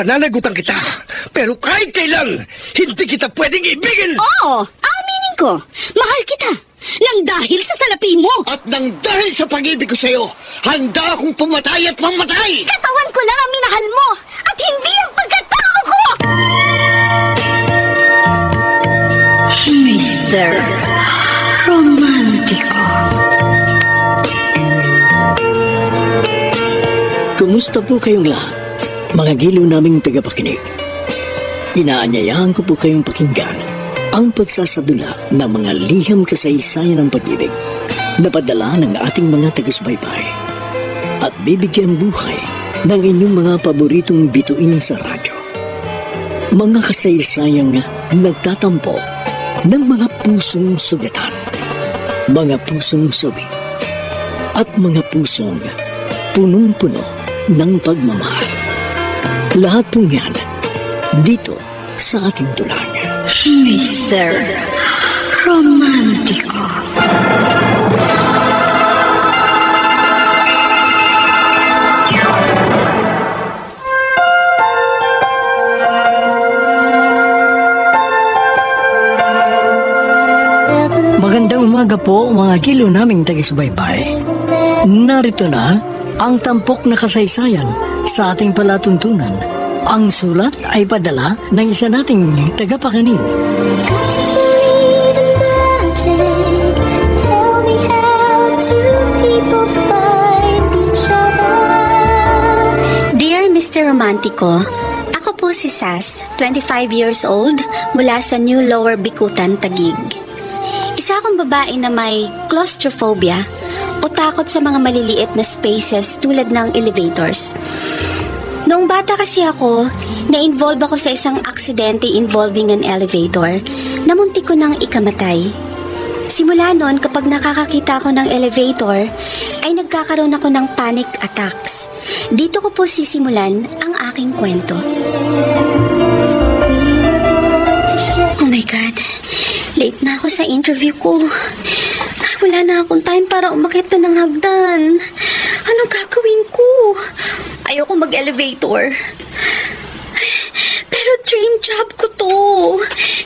Pananagutan kita. Pero kahit kailan, hindi kita pwedeng ibigin! Oo, aminin ko. Mahal kita. Nang dahil sa salapi mo. At nang dahil sa pag-ibig ko sa'yo, handa akong pumatay at mamatay! Katawan ko lang ang minahal mo. At hindi ang pagkatao ko. Mr. Romantiko. Kumusta po kayong lahat, mga giliw naming tagapakinig? Inaanyayahan ko po kayong pakinggan ang pagsasadula ng mga liham kasaysayan ng pag-ibig na padala ng ating mga taga-subaybay at bibigyan buhay ng inyong mga paboritong bituin sa radyo. Mga kasaysayang nagtatampo ng mga pusong sugatan, mga pusong sawi, at mga pusong punong-puno ng pagmamahal. Lahat pong yan dito sa ating tulang. Mr. Romantiko. Magandang umaga po mga kilo naming taga-subaybay. Narito na ang tampok na kasaysayan sa ating palatuntunan. Ang sulat ay padala ng isa nating tagapakinig. Dear Mr. Romantico, ako po si Sas, 25 years old, mula sa New Lower Bikutan, Taguig. Isa akong babae na may claustrophobia o takot sa mga maliliit na spaces tulad ng elevators. Noong bata kasi ako, na-involve ako sa isang aksidente involving an elevator na muntik ko nang ikamatay. Simula noon, kapag nakakakita ako ng elevator, ay nagkakaroon ako ng panic attacks. Dito ko po sisimulan ang aking kwento. Oh my God, late na ako sa interview ko. Wala na akong time para umakyat pa ng hagdan. Anong gagawin ko? Ayoko mag-elevator. Pero dream job ko to.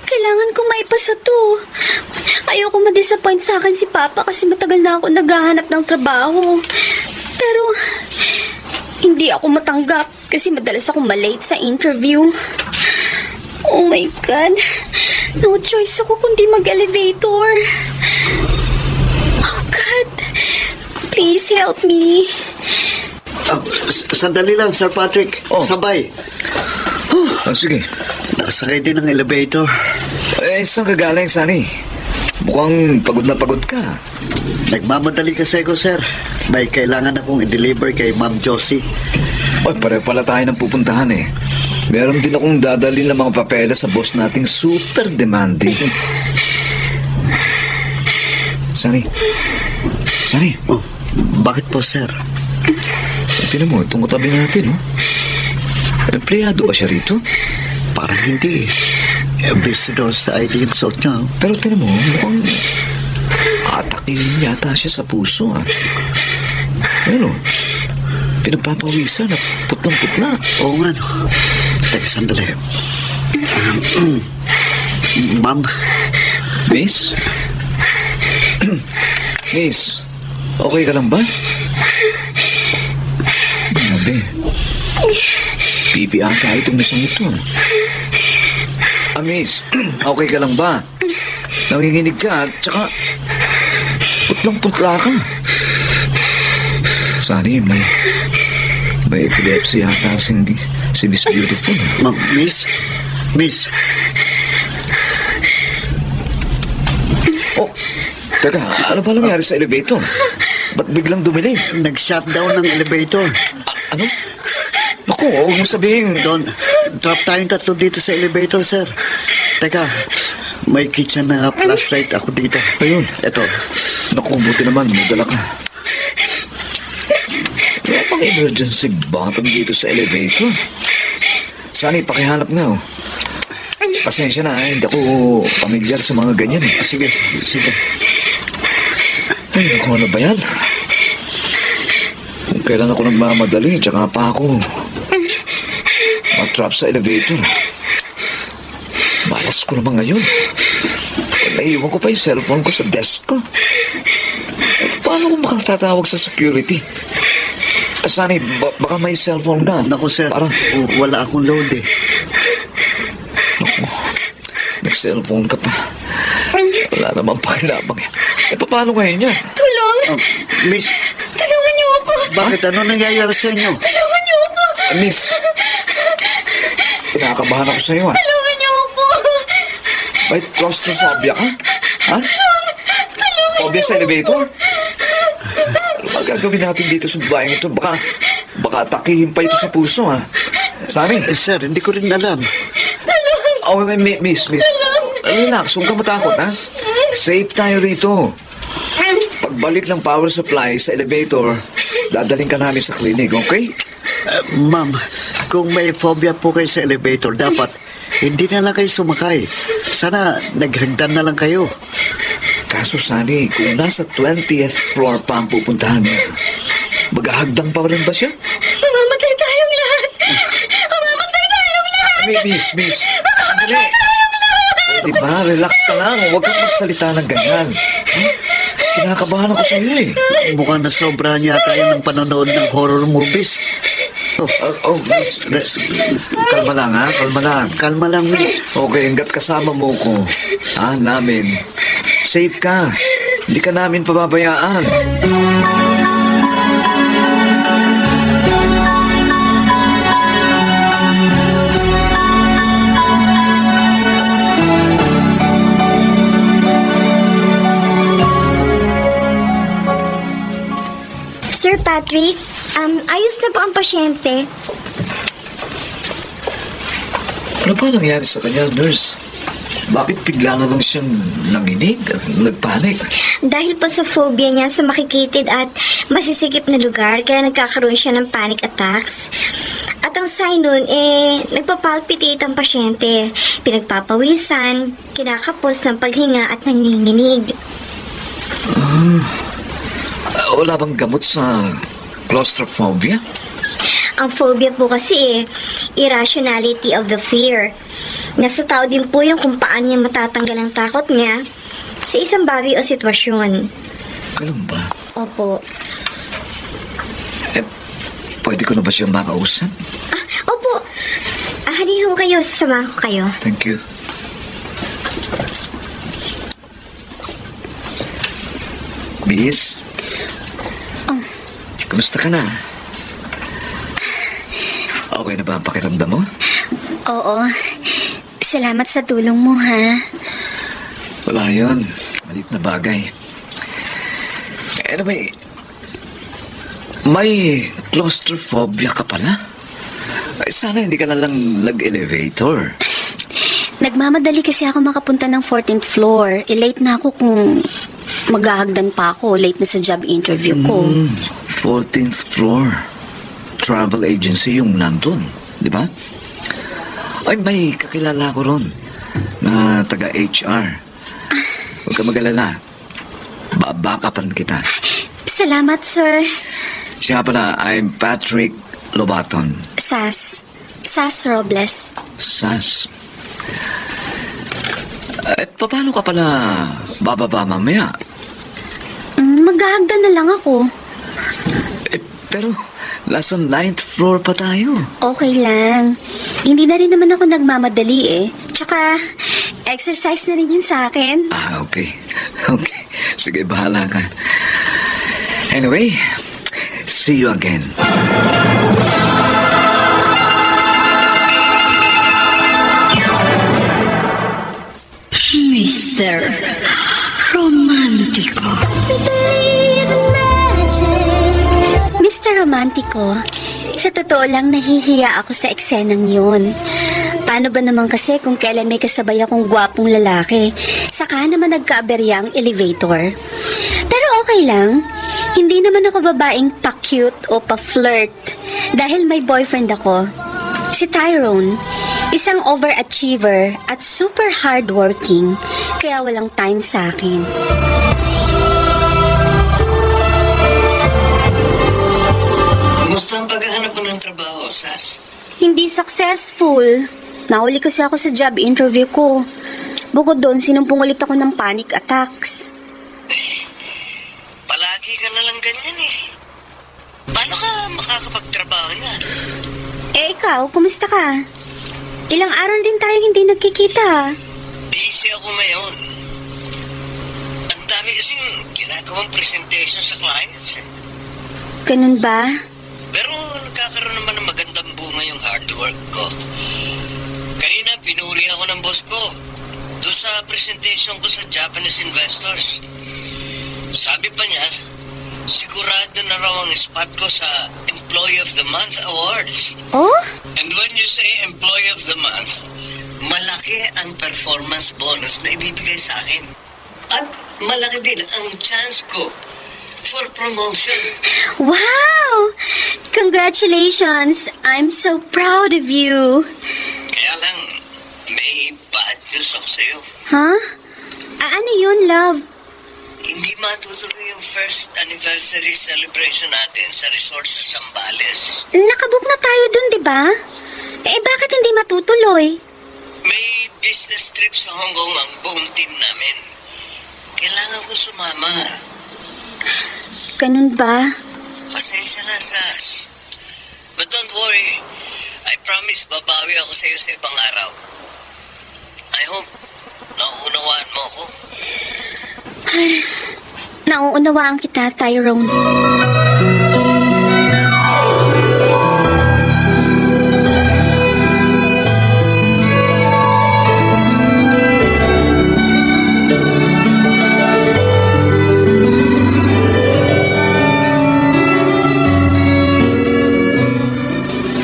Kailangan ko maipasa to. Ayoko ma-disappoint sa akin si Papa kasi matagal na ako naghahanap ng trabaho. Pero hindi ako matanggap kasi madalas akong malate sa interview. Oh my God. No choice ako kundi mag-elevator. Oh God. Please help me. Sandali lang, Sir Patrick. Sabay. Sige. Nakasakay din ng elevator. Saan ka galing, Sunny? Mukhang pagod na pagod ka. Nagmamadali kasi ako, sir. May kailangan akong i-deliver kay Ma'am Josie. Pareho pala tayo ng pupuntahan eh. Meron din akong dadalhin ng mga papeles sa boss nating super demanding. Sunny. Oh, bakit po, sir? Tignan mo, itong katabi natin, oh. Empleyado ba siya rito? Parang hindi. Visitor's ID yung suot niya. Pero tignan mo, mukhang atakin yata siya sa puso, ah. Ano? Pinagpapawisan at putlang-putla. Oo nga, no. Teka, sandali. Ma'am. Miss? Miss, okay ka lang ba? Grabe. Pipi ata itong misang ito. Miss, okay ka lang ba? Nanginginig ka at saka putlang-putla ka. Sani, may epilepsy yata si Miss Beautiful. Ma'am, Miss. Oh, teka, ano pa nangyari sa elevator? Ba't biglang dumilim? Nag-shutdown ng elevator. Ano? Naku, huwag mo sabihin. Don, drop tayong tatlo dito sa elevator, sir. Teka, may kitchen na flashlight ako dito. Ayun. Ito. Naku, buti naman, may dala ka. Wala pang emergency button dito sa elevator. Sani, pakihanap nga, oh. Pasensya na, hindi ako pamilyar sa mga ganyan. Sige. Ay, naku, ano ba yan? Kung kailan ako nagmamadali, tsaka pa ako matrap sa elevator. Malas ko naman ngayon. Naiwan ko pa yung cellphone ko sa desk ko. Paano ko makatatawag sa security? Sunny, baka may cellphone ka. Naku, sir. Para, Wala akong load eh. may cellphone ka pa. Wala naman pakinabang yan. Paano ngayon yan? Tulong! Miss, Tulungan niyo ako! bakit ano nangyayari sa inyo? Tulungan niyo ako! Miss, kinakabahan ako sa iyo. Tulungan niyo ako! May claustrophobia ka? Ha? Phobia sa elevator? Ano ba gagawin natin dito sa babaeng ito? Baka atakihin pa ito sa puso, ha? Sunny? Sir, hindi ko rin alam. Oh, miss. Relax, huwag ka matakot, ha? Safe tayo rito. Pagbalik ng power supply sa elevator, dadaling ka namin sa clinic, okay? Ma'am, kung may phobia po kayo sa elevator, dapat hindi na lang kayo sumakay. Sana naghagdan na lang kayo. Kaso, Sunny, kung nasa 20th floor pa ang pupuntahan niya, maghahagdang pa rin ba siya? Mamamatay tayong lahat! Mamamatay tayong lahat! Miss. Dali. Di ba? Relax ka lang. Huwag kang magsalita ng ganyan. Huh? Kinakabahan ako sa iyo eh. Mukhang nasobrahan yata yun ng panonood ng horror movies. Miss. Kalma lang, ha? Kalma lang. Kalma lang, miss. Okay, hanggat kasama mo ko, namin, safe ka. Hindi ka namin pababayaan. Sir Patrick, ayos na ba ang pasyente? Ano ba nangyari sa kanya, nurse? Bakit bigla na lang siyang nanginig at nagpanik? Dahil po sa phobia niya sa makikitid at masisikip na lugar, kaya nagkakaroon siya ng panic attacks. At ang sign nun, nagpapalpitate ang pasyente, pinagpapawisan, kinakapos ng paghinga at nanginginig. Wala bang gamot sa claustrophobia? Ang phobia po kasi irrationality of the fear. Nasa tao din po yung kung paano niya matatanggal ang takot niya sa isang bagay o sitwasyon. Ganun ba? Opo. Pwede ko na ba siyang makausap? Opo. Halika kayo, sasama ko kayo. Thank you. Miss? Kamusta ka na? Okay na ba ang pakiramdam mo? Oo. Salamat sa tulong mo, ha? Wala yun. Malit na bagay. Ano may claustrophobia ka pala? Ay, sana hindi ka na lang nag-elevator. Nagmamadali kasi ako makapunta ng 14th floor. Late na ako kung maghahagdan pa ako. Late na sa job interview ko. 14th floor. Travel agency yung nandun. Di ba? Ay, may kakilala ko ron na taga-HR. Huwag ka mag-alala. Babakapan kita. Salamat, sir. Siya pala, I'm Patrick Lobaton. Sas Robles. Sas. Paano ka pala bababa mamaya? Maghahagdan na lang ako. Pero nasa 9th floor pa tayo. Okay lang. Hindi na rin naman ako nagmamadali eh. Tsaka, exercise na rin yun sa akin. Okay. Okay. Sige, bahala ka. Anyway, see you again. Mr. Romantico. Mr. Romantico, sa totoo lang nahihiya ako sa eksenang yun. Paano ba naman kasi kung kailan may kasabay akong gwapong lalaki, saka naman nagkaaberya ang elevator? Pero okay lang, hindi naman ako babaeng pa-cute o pa-flirt dahil may boyfriend ako. Si Tyrone, isang overachiever at super hardworking, kaya walang time sa akin. Kumusta ang paghahanap mo ng trabaho, Sas? Hindi successful. Nahuli kasi ako sa job interview ko. Bukod doon, sinumpong ulit ako ng panic attacks. Palagi ka na lang ganyan eh. Paano ka makakapagtrabaho niyan? Eh ikaw, kumusta ka? Ilang araw din tayo hindi nagkikita. Busy ako ngayon. Ang dami kasing ginagawang presentation sa clients eh. Ganun ba? Pero nagkakaroon naman ng magandang bunga yung hard work ko. Kanina, pinuri ako ng boss ko doon sa presentation ko sa Japanese investors. Sabi pa niya, sigurado na raw ang spot ko sa Employee of the Month Awards. Oh? And when you say Employee of the Month, malaki ang performance bonus na ibibigay sa akin. At malaki din ang chance ko for promotion. Wow! Congratulations! I'm so proud of you. Kaya lang, may bad news ako sa'yo. Huh? Ano yun, love? Hindi matutuloy yung first anniversary celebration natin sa resort sa Zambales. Nakabook na tayo dun, di ba? Eh, bakit hindi matutuloy? May business trip sa Hong Kong ang buong team namin. Kailangan ko sumama. Ganun ba? Pasensya na, Sas. But don't worry. I promise babawi ako sa'yo sa ibang araw. I hope nauunawaan mo ako. Nauunawaan kita, Tyrone.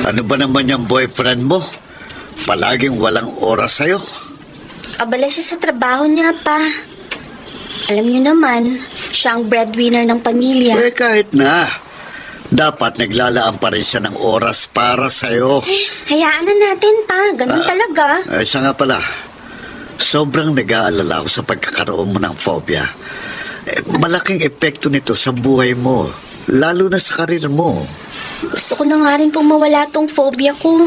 Ano ba naman yung boyfriend mo? Palaging walang oras sa'yo. Abala siya sa trabaho niya, pa. Alam niyo naman, siya ang breadwinner ng pamilya. Eh, kahit na. Dapat naglalaan pa rin siya ng oras para sa'yo. Hayaan na natin, pa. Ganun talaga. Isa nga pala, sobrang nag-aalala ako sa pagkakaroon mo ng phobia. Malaking epekto nito sa buhay mo, lalo na sa karir mo. Gusto ko na nga rin pong mawala tong phobia ko.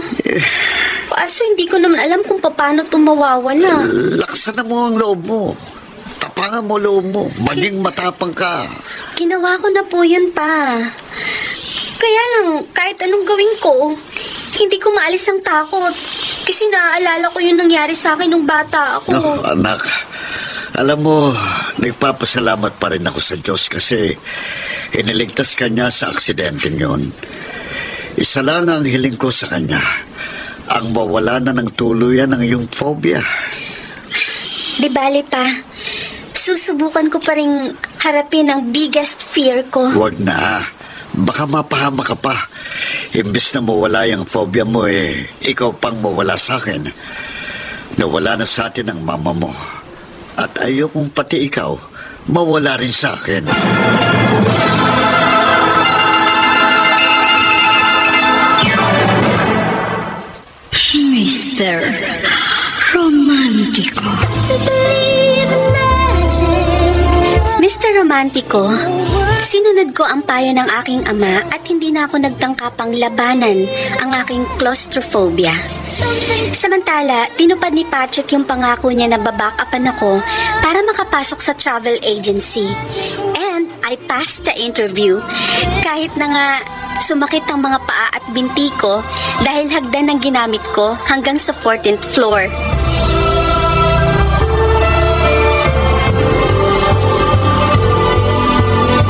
Kaso hindi ko naman alam kung paano ito mawawala. Laksan mo ang loob mo. Tapangan mo loob mo. Maging matapang ka. Ginawa ko na po yun, pa. Kaya lang, kahit anong gawin ko, hindi ko maalis ang takot. Kasi naaalala ko yung nangyari sa akin nung bata ako. No, anak. Alam mo, nagpapasalamat pa rin ako sa Diyos kasi iniligtas ka niya sa aksidente yun. Isa lang ang hiling ko sa kanya, ang mawala na ng tuluyan ng iyong phobia. Di bale, pa. Susubukan ko pa rin harapin ang biggest fear ko. Huwag na. Baka mapahama ka pa. Imbis na mawala yung phobia mo, ikaw pang mawala sa akin. Nawala na sa atin ang mama mo. At ayokong pati ikaw mawala rin sa akin. Mr. Romantico. Mr. Romantico, sinunod ko ang payo ng aking ama at hindi na ako nagtangkapang labanan ang aking claustrophobia. Samantala, tinupad ni Patrick yung pangako niya na babackupan ako para makapasok sa travel agency. And I passed the interview. Kahit na nga sumakit ang mga paa at binti ko dahil hagdan ang ginamit ko hanggang sa 14th floor.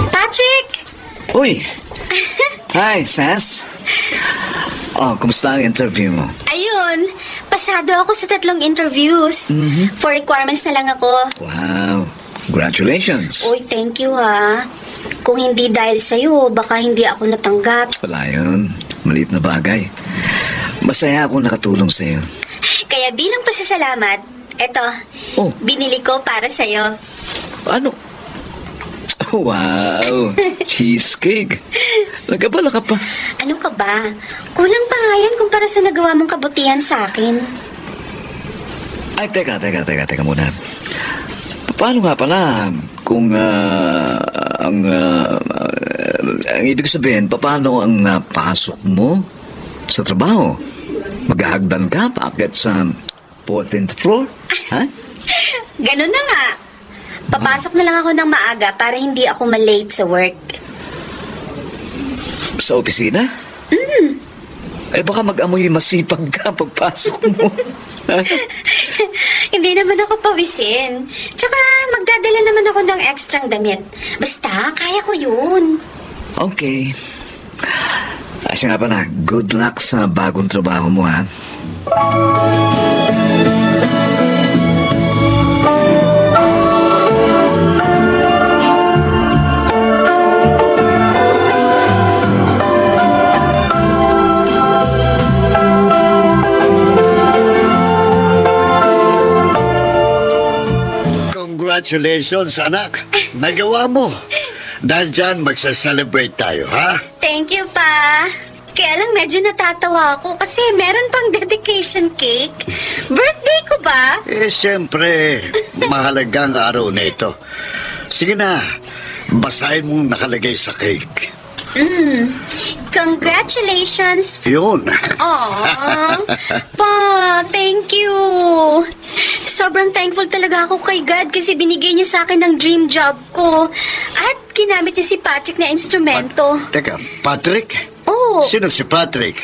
Patrick! Uy! Hi, Sas. Oh, kumusta ang interview mo? Ayun, pasado ako sa 3 interviews. For requirements na lang ako. Wow, congratulations. Uy, thank you ha. Kung hindi dahil sa'yo, baka hindi ako natanggap. Wala yun, maliit na bagay. Masaya akong nakatulong sa'yo. Kaya bilang pasasalamat, eto, Oh. binili ko para sa'yo. Ano? Wow, cheesecake. Nagabala ka pa. Ano ka ba? Kulang pa nga yan kumpara sa nagawa mong kabutihan sa akin. Ay, teka muna. Paano nga pala kung ang ibig sabihin, paano ang pasok mo sa trabaho? Maghahagdan ka paakyat sa 14th floor? Ha? Ganun na nga. Papasok na lang ako ng maaga para hindi ako malate sa work. Sa opisina? Eh baka mag-amoy masipag ka pagpasok mo. Hindi naman ako pawisin. Tsaka magdadala naman ako ng extrang damit. Basta, kaya ko yun. Okay. Siya nga pala, good luck sa bagong trabaho mo, ha? Congratulations, anak. Nagawa mo. Dahil dyan, magsa-celebrate tayo, ha? Thank you, pa. Kaya lang medyo natatawa ako kasi meron pang dedication cake. Birthday ko ba? Siyempre, mahalagang araw na ito. Sige na, basahin mong nakalagay sa cake. Congratulations. Yun. Aww. Pa, thank you. Sobrang thankful talaga ako kay God kasi binigay niya sa akin ng dream job ko. At ginamit niya si Patrick na instrumento. Teka, Patrick? Oo. Sino si Patrick?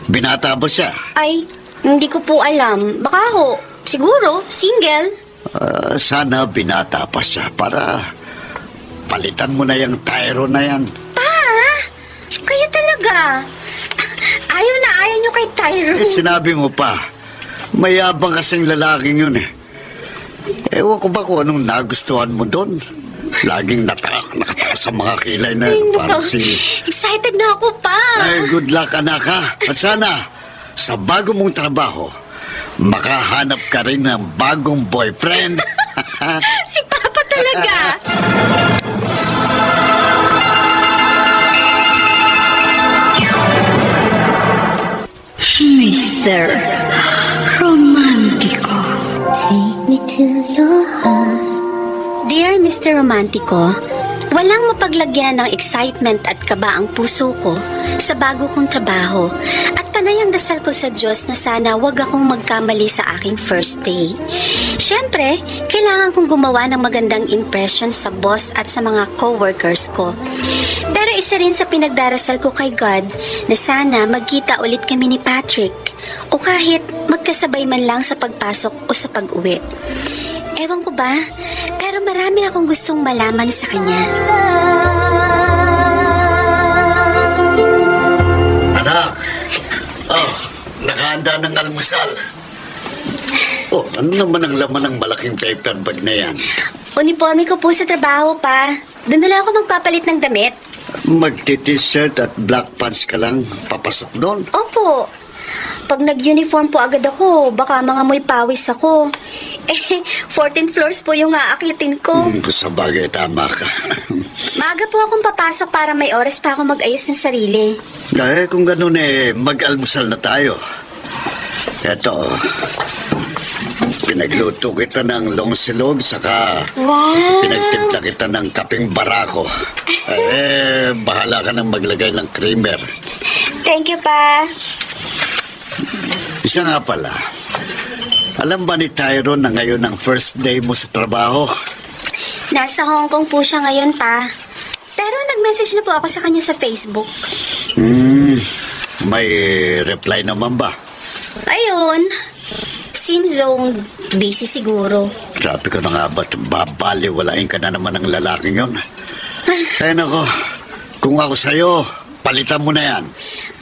Binata ba siya? Ay, hindi ko po alam. Baka ho. Siguro, single. Sana binata pa siya para palitan mo na yung Tyro na yan. Kaya talaga. Ayaw na ayaw niyo kay Tyro. Sinabi mo pa, mayabang kasing lalaking yun eh. Ewan ko ba kung anong nagustuhan mo doon? Laging nakatakas sa mga kilay na parang si... Excited na ako pa. Good luck, anak, ha? At sana, sa bago mong trabaho, makahanap ka rin ng bagong boyfriend. Si Papa talaga. Mr. Romantico. Take me to your heart. Dear Mr. Romantico, walang mapaglagyan ng excitement at kaba ang puso ko sa bago kong trabaho at panay ang dasal ko sa Diyos na sana wag akong magkamali sa aking first day. Siyempre, kailangan kong gumawa ng magandang impression sa boss at sa mga co-workers ko. Pero isa rin sa pinagdarasal ko kay God na sana magkita ulit kami ni Patrick o kahit magkasabay man lang sa pagpasok o sa pag-uwi. Ewan ko ba, pero marami akong gustong malaman sa kanya. Anak, nakahanda ng almusal. Ano naman ang laman ng malaking paper bag na yan? Uniforme ko po sa trabaho pa. Doon na lang ako magpapalit ng damit. Magti-t-shirt at black pants ka lang papasok doon? Opo. Pag nag-uniform po agad ako, baka mangamoy pawis ako. 14 floors po yung aakyatin ko. Sa bagay, tama ka. Maaga po akong papasok para may oras pa ako mag-ayos ng sarili. Kung ganun mag-almusal na tayo. Eto, pinagluto kita ng longsilog, saka Wow! pinagtimpla kita ng kaping barako. Bahala ka nang maglagay ng creamer. Thank you, pa. Isa nga pala, alam ba ni Tyron na ngayon ang first day mo sa trabaho? Nasa Hong Kong po siya ngayon, pa. Pero nag-message na po ako sa kanya sa Facebook. May reply naman ba? Ayun. Scene zone. Busy siguro. Sabi ko na nga ba't babaliwalain ka na naman ng lalaking yun? Nako, kung ako sa'yo, palitan mo na yan.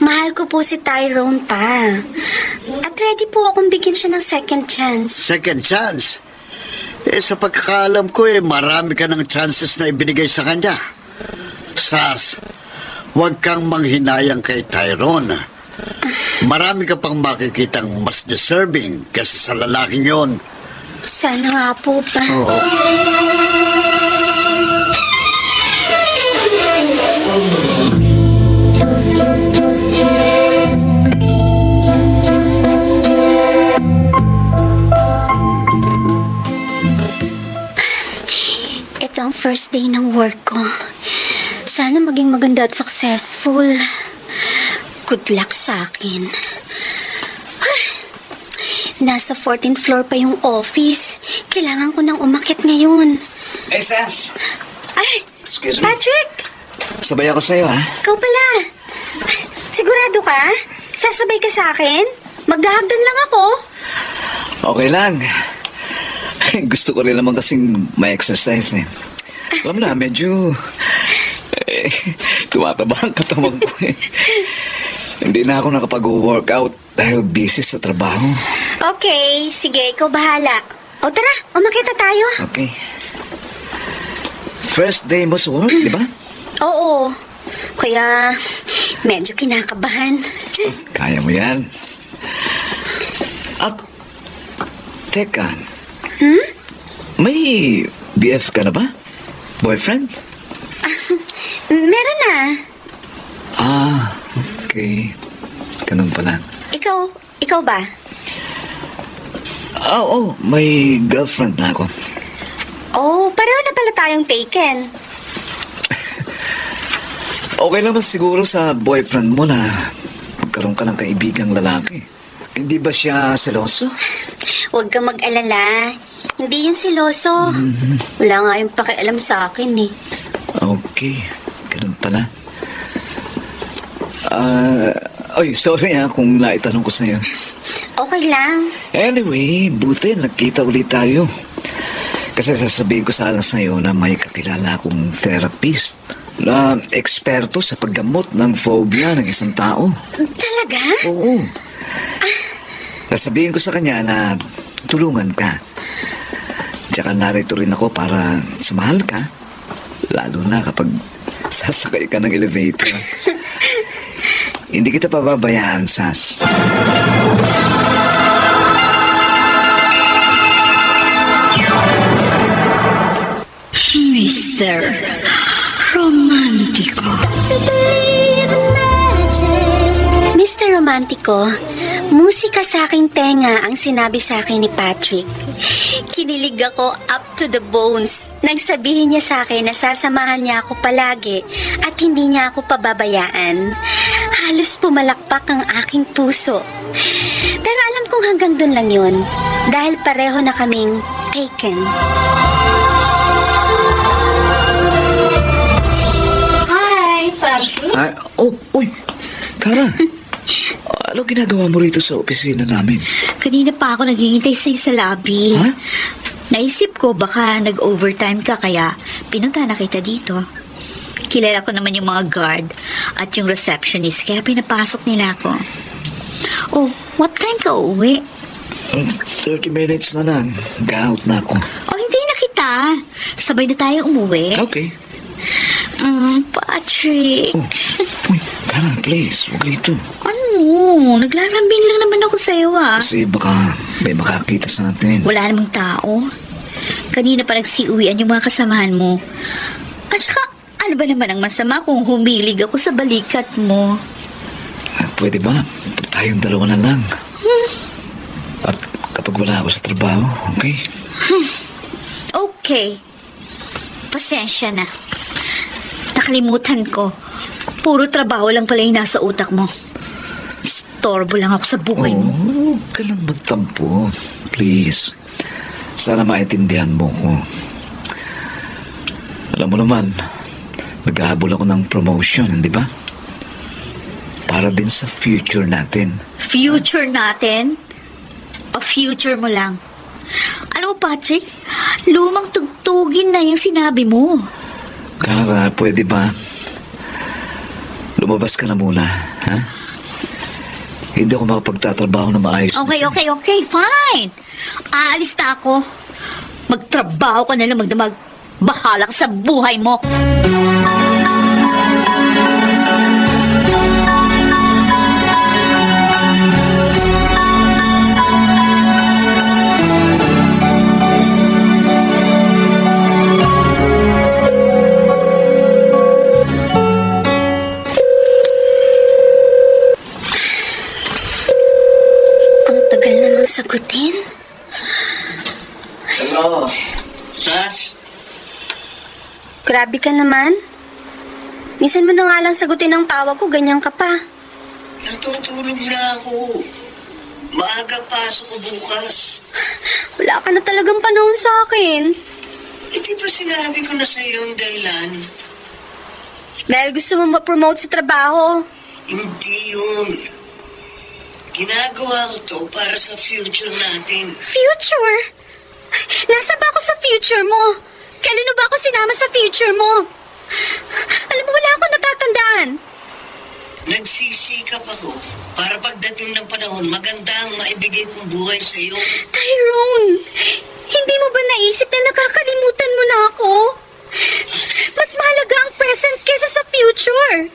Mahal ko po si Tyrone, pa. At ready po akong bigyan siya ng second chance. Second chance? Sa pagkakaalam ko marami ka ng chances na ibinigay sa kanya. Sas, huwag kang manghinayang kay Tyrone. Marami ka pang makikitang mas deserving kasi sa lalaking yon. Sana nga po, pa. Ito ang first day ng work ko. Sana maging maganda at successful. Good luck sa akin. Nasa 14th floor pa yung office. Kailangan ko nang umakyat ngayon. Hey, Sas! Ay, Excuse me. Patrick! Sabay ako sa'yo, ha? Ikaw pala. Sigurado ka? Sasabay ka sa akin? Maghahagdan lang ako. Okay lang. Gusto ko rin naman kasing may exercise, eh. Alam mo na, medyo... tumataba ang katawan ko, eh. Hindi na ako nakapag-workout dahil busy sa trabaho. Okay, sige, ikaw bahala. O tara, umakyat na tayo. Okay. First day mo sa work, di ba? Oo, kaya medyo kinakabahan. Kaya mo yan. At, teka. May BF ka na ba? Boyfriend? Meron na. Ah, okay. Ganun pala. Ikaw ba? Oo, may girlfriend na ako. Oh, pareho na pala tayong taken. Okay lang ba siguro sa boyfriend mo na magkaroon ka ng kaibigang lalaki? Hindi ba siya seloso? Huwag kang mag-alala. Hindi yun siloso. Wala nga yung pakialam sa akin eh. Okay, ganun pala. Oy, sorry kung naitanong ko sa'yo. Okay lang. Anyway, buti nagkita ulit tayo. Kasi sasabihin ko sana sa'yo na may kakilala akong therapist na eksperto sa paggamot ng phobia ng isang tao. Talaga? Oo. Sasabihin ko sa kanya na tulungan ka. Tsaka narito rin ako para sumahal ka. Lalo na kapag sasakay ka ng elevator. Hindi kita pababayaan, Sas. Mr. Romantico. Mr. Romantico, musika sa aking tenga ang sinabi sa akin ni Patrick. Kinilig ako up to the bones. Nagsabihin niya sa akin na sasamahan niya ako palagi at hindi niya ako pababayaan. Halos pumalakpak ang aking puso. Pero alam kong hanggang dun lang yun dahil pareho na kaming taken. Hi, Patrick. Ay, uy, Kara. Ano ginagawa mo rito sa opisina namin? Kanina pa ako naghihintay sa'yo sa lobby. Ha? Naisip ko baka nag-overtime ka kaya pinunta na kita dito. Kilala ko naman yung mga guard at yung receptionist kaya pinapasok nila ako. Oh, what time ka uuwi? 30 minutes na lang. Ga-out na ako. Oh, hindi na kita. Sabay na tayo umuwi. Okay. Patrick. Oh, uy, Kara, please. Huwag dito. Ano? Naglalambing lang naman ako sa'yo Kasi baka may makakita sa atin. Wala namang tao. Kanina pa nagsiuwian yung mga kasamahan mo. At saka, ano ba naman ang masama kung humilig ako sa balikat mo? Pwede ba? Tayong dalawa na lang. At kapag wala ako sa trabaho, okay? Okay. Pasensya na. Nakalimutan ko. Puro trabaho lang pala yung nasa utak mo. Istorbo lang ako sa buhay mo. Huwag ka lang magtampo. Please. Sana maintindihan mo ko. Alam mo naman, naghahabol ako ng promotion, di ba? Para din sa future natin. Future natin? O future mo lang? Alam mo, Patrick, lumang tugtugin na yung sinabi mo. Kara, pwede ba? Lumabas ka na muna, ha? Hindi ako makapagtatrabaho na maayos. Okay, fine. Aalis na ako. Magtrabaho ka na lang, magdamag. Bahala ka sa buhay mo. Sagutin? Hello? Sas? Grabe ka naman. Minsan mo na nga lang sagutin ang tawag ko, ganyan ka pa. Natutulog na ako. Maaga pasok ko bukas. Wala ka na talagang panahon sa akin. Di ba sinabi ko na sa iyo ang dahilan? Dahil gusto mo ma-promote sa trabaho. Hindi yun. Ginagawa ko to para sa future natin. Future? Nasa ba ako sa future mo? Kailan mo ba ako sinama sa future mo? Alam mo, wala akong natatandaan. Nagsisikap ako para pagdating ng panahon maganda ang maibigay kong buhay sa iyo. Tyrone, hindi mo ba naisip na nakakalimutan mo na ako? Mas mahalaga ang present kesa sa future.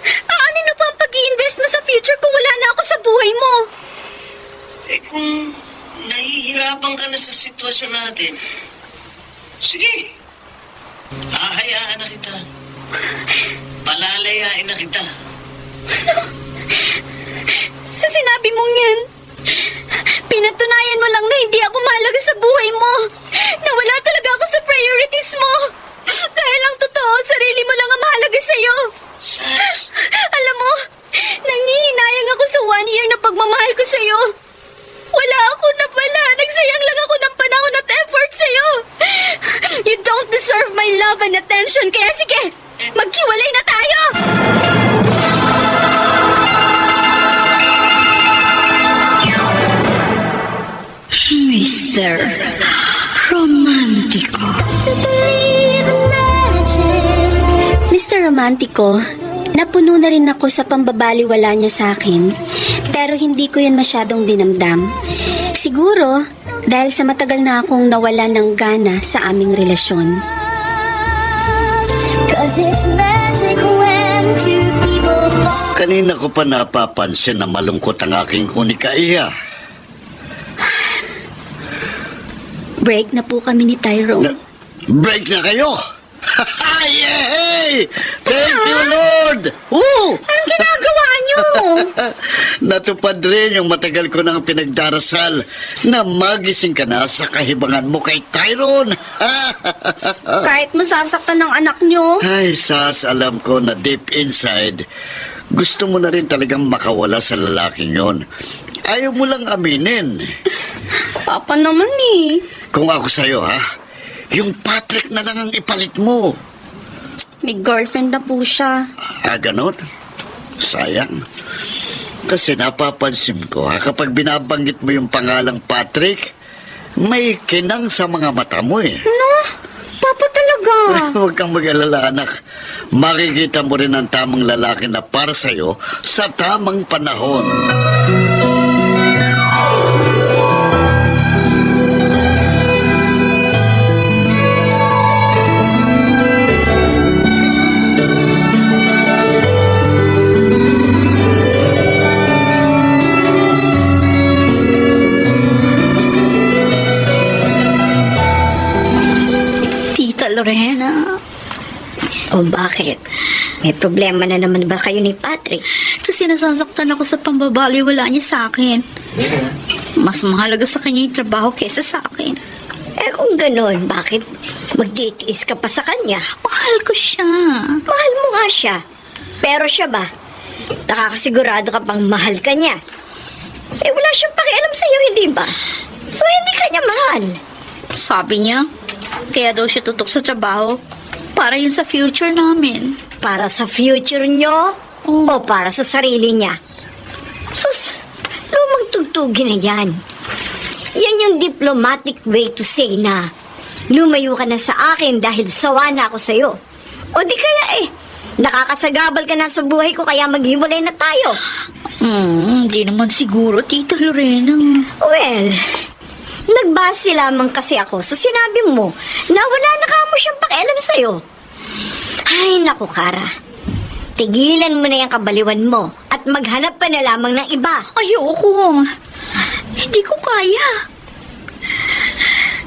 Aanin na pa ang pag-i-invest mo sa future kung wala na ako sa buhay mo? Eh kung nahihirapan ka na sa sitwasyon natin, sige, hahayaan na kita. Palalayain na kita. Sa sinabi mong yan, pinatunayan mo lang na hindi ako mahalaga sa buhay mo. Nawala talaga ako sa priorities mo. Dahil ang totoo, sarili mo lang ang mahalaga sa'yo. Sas, Alam mo, nangihinayang ako sa 1 year na pagmamahal ko sa'yo. Wala ako na pala. Nagsayang lang ako ng panahon at effort sa'yo. You don't deserve my love and attention. Kaya sige, maghiwalay na tayo! Mr. Romantico. Mr. Romantico, napuno na rin ako sa pambabaliwala niya sa akin, pero hindi ko yun masyadong dinamdam. Siguro, dahil sa matagal na akong nawala ng gana sa aming relasyon. Kanina ko pa napapansin na malungkot ang aking unikaiya. Break na po kami ni Tyrone. Break na kayo! Yay! Thank you, Lord! Woo! Anong ginagawa niyo? Natupad rin yung matagal ko nang pinagdarasal na magising ka na sa kahibangan mo kay Tyrone. Kahit masasaktan ng anak niyo. Ay, Sas, alam ko na deep inside, gusto mo na rin talagang makawala sa lalaking yon. Ayaw mo lang aminin. Papa naman eh. Kung ako sa'yo, ha? Yung Patrick na lang ang ipalit mo. May girlfriend na po siya. Ganon? Sayang. Kasi napapansin ko, kapag binabanggit mo yung pangalang Patrick, may kinang sa mga mata mo eh. No? Papa talaga. Huwag kang mag-alala, anak. Makikita mo rin ang tamang lalaki na para sa'yo sa tamang panahon. Tita Lorena. O bakit? May problema na naman ba kayo ni Patrick? Kasi nasasaktan ako sa pambabaliwala niya sa akin. Mas mahalaga sa kanya yung trabaho kesa sa akin. Eh kung ganon, bakit magtitiis ka pa sa kanya? Mahal ko siya. Mahal mo nga siya. Pero siya ba? Nakakasigurado ka pang mahal ka niya. Eh wala siyang pakialam sa'yo, hindi ba? So hindi ka niya mahal. Sabi niya, kaya daw siya tutok sa trabaho para yun sa future namin. Para sa future nyo? Oh. O para sa sarili niya? Sus, lumang tugtugin na yan. Yan yung diplomatic way to say na lumayo ka na sa akin dahil sawa na ako sa'yo. O di kaya nakakasagabal ka na sa buhay ko kaya maghiwalay na tayo. Hindi naman siguro, Tita Lorena. Well, nagbase lamang kasi ako sa sinabi mo na wala na kamo siyang pakialam sa'yo. Ay, naku, Kara. Tigilan mo na yung kabaliwan mo at maghanap ka na lamang ng iba. Ayoko. Hindi ko kaya.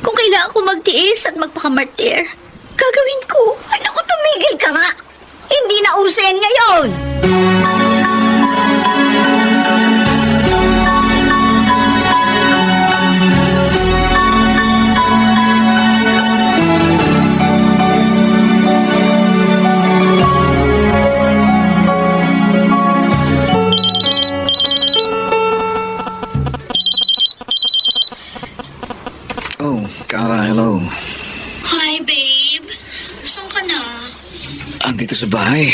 Kung kailangan ko magtiis at magpakamartir, gagawin ko. Ay, naku, tumigil ka nga. Hindi na uso yan ngayon. dito sa bahay.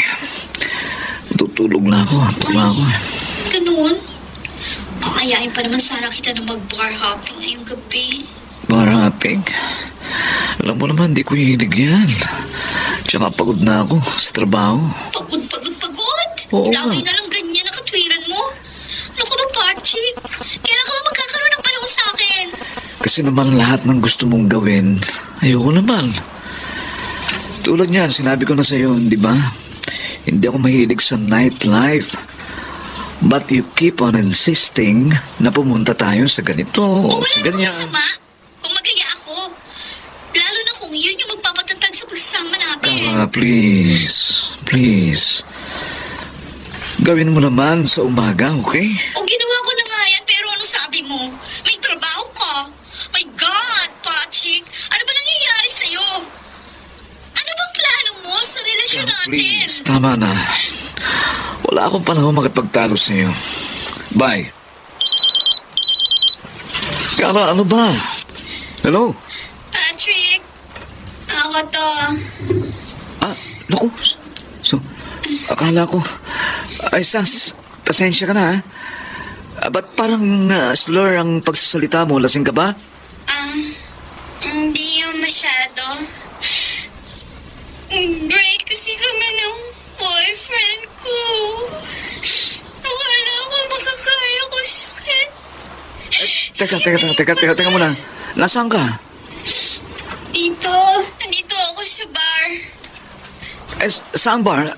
Tutulog na ako. Tula ako. Ganun? Ayain pa naman sana kita na mag-bar hopping ngayong gabi. Bar hopping? Alam mo naman, di ko hilig yan. Tsaka pagod na ako sa trabaho. Pagod? Oo Lagi nga. na lang ganyan ang katwiran mo. Ano ka ba, Patrick? Kailan ka ba magkakaroon ng panahon sa akin? Kasi naman lahat ng gusto mong gawin, ayoko naman. Tulad niyan, sinabi ko na sa'yo, di ba? Hindi ako mahilig sa nightlife. But you keep on insisting na pumunta tayo sa ganito o Wala sa namang ganyan. masama kung magaya ako. Lalo na kung yun yung magpapatatag sa pagsama natin. Please. Gawin mo naman sa umaga, okay? O ginawa ko na nga yan, pero ano sabi mo? May trabaho ka. My God, Patrick! Ano ba nangyayari sa'yo? Ano bang plano mo sa relasyon natin? Please, tama na. Wala akong panahon makipagtalo sa'yo. Bye. Kara, ano ba? Hello? Patrick, ako to. Naku. So, akala ko... Ay, Sas, pasensya ka na, ha? Ba't parang slur ang pagsasalita mo? Lasing ka ba? Hindi yung masyado. Break kasi kami ng boyfriend ko. Wala ko makakaya ko sakit. Teka muna. Nasaan ka? Nandito ako sa bar. Saan bar?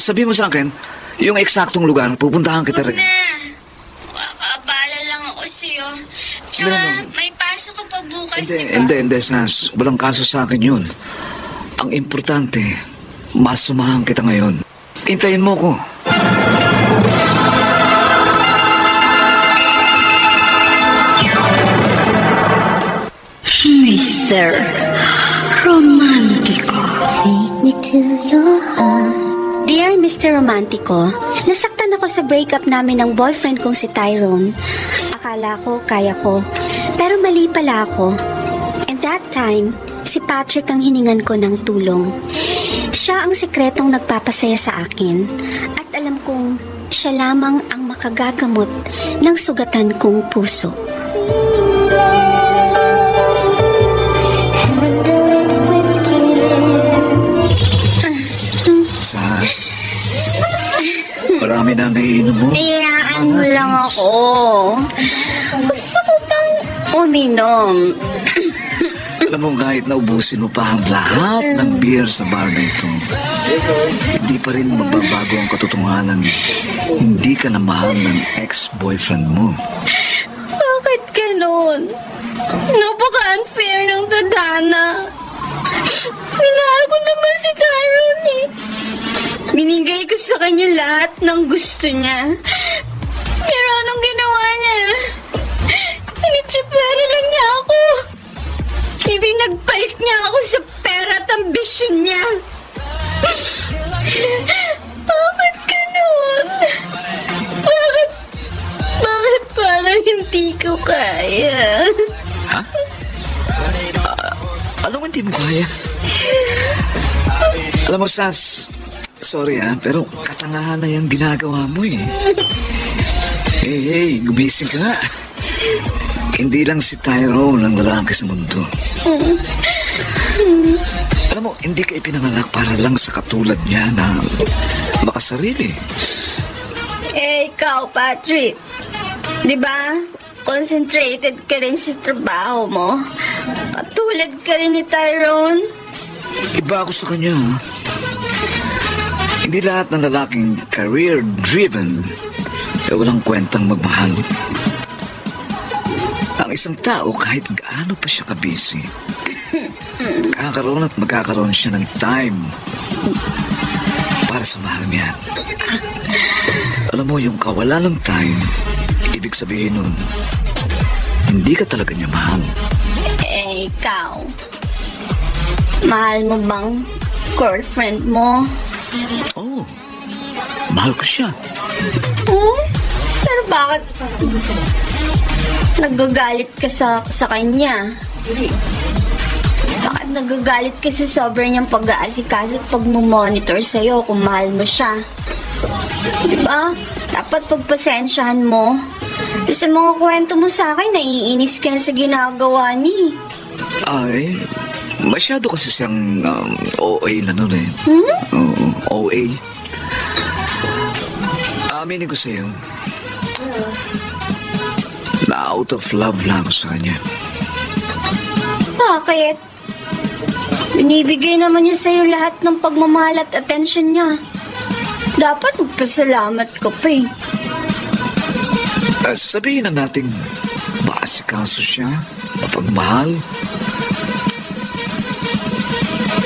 Sabihin mo sa akin, yung eksaktong lugar, pupuntahan kita rin. Kakaabala lang ako sa'yo. Tsaka, may pasok ko pa bukas, Hindi, Sas. Walang kaso sa akin yun. Ang importante, masumahan kita ngayon. Hintayin mo ko. Mr. Romantico. Take me to your heart. Dear Mr. Romantico, nasaktan ako sa breakup namin ng boyfriend kong si Tyrone. Akala ko, kaya ko. Pero mali pala ako. And that time, si Patrick ang hiningan ko ng tulong. Siya ang sikretong nagpapasaya sa akin. At alam kong siya lamang ang makagagamot ng sugatan kong puso. Handle it with care. Sas, marami na naiinom mo. Iyaan mo lang ako. Gusto ko pang uminom. Alam mo, kahit naubusin mo pa ang lahat ng beer sa bar na ito, hindi pa rin magbabago ang katotohanan. Hindi ka na mahal ng ex-boyfriend mo. Bakit ganun? Napaka-unfair ng tadhana. Minahal ko naman si Tyrone eh. Binigay ko sa kanya lahat ng gusto niya. Pero anong ginawa niya? Initsipwari lang niya ako. Ibinagpalit niya ako sa pera at ambisyon niya. Bakit ganun? Bakit parang hindi ko kaya? Anong hindi mo kaya? Alam mo, Sas, sorry pero katangahan na yung ginagawa mo eh. Hey, gumising ka nga. Hindi lang si Tyrone ang lalaki sa mundo. Alam mo, hindi ka ipinanganak para lang sa katulad niya na makasarili. Ikaw, Patrick. Di ba? Concentrated ka rin sa trabaho mo. Katulad ka rin ni Tyrone. Iba ako sa kanya. Hindi lahat ng lalaking career-driven walang kwentang magmahal. Ang isang tao, kahit gaano pa siya kabisi, kakaroon at magkakaroon siya ng time para sa mahal niya. Alam mo, yung kawalan ng time, ibig sabihin nun, hindi ka talaga niya mahal. Ikaw. Mahal mo bang girlfriend mo? Oo, mahal ko siya. Pero bakit nagagalit ka sa kanya? Bakit nagagalit kasi sobra niyang pag-aasikaso at pagmumonitor sa'yo kung mahal mo siya. Diba? Dapat pagpasensyahan mo. Kasi mga kwento mo sa akin, naiinis ka sa ginagawa niya. Ay, masyado kasi siyang OA na nun eh. Oo, OA. Aminin ko sa'yo, na out of love lang ako sa kanya. Bakit? Binibigay naman niya sa'yo lahat ng pagmamahal at attention niya. Dapat magpasalamat ka pa eh. Sabihin na natin, maasikaso siya, mapagmahal.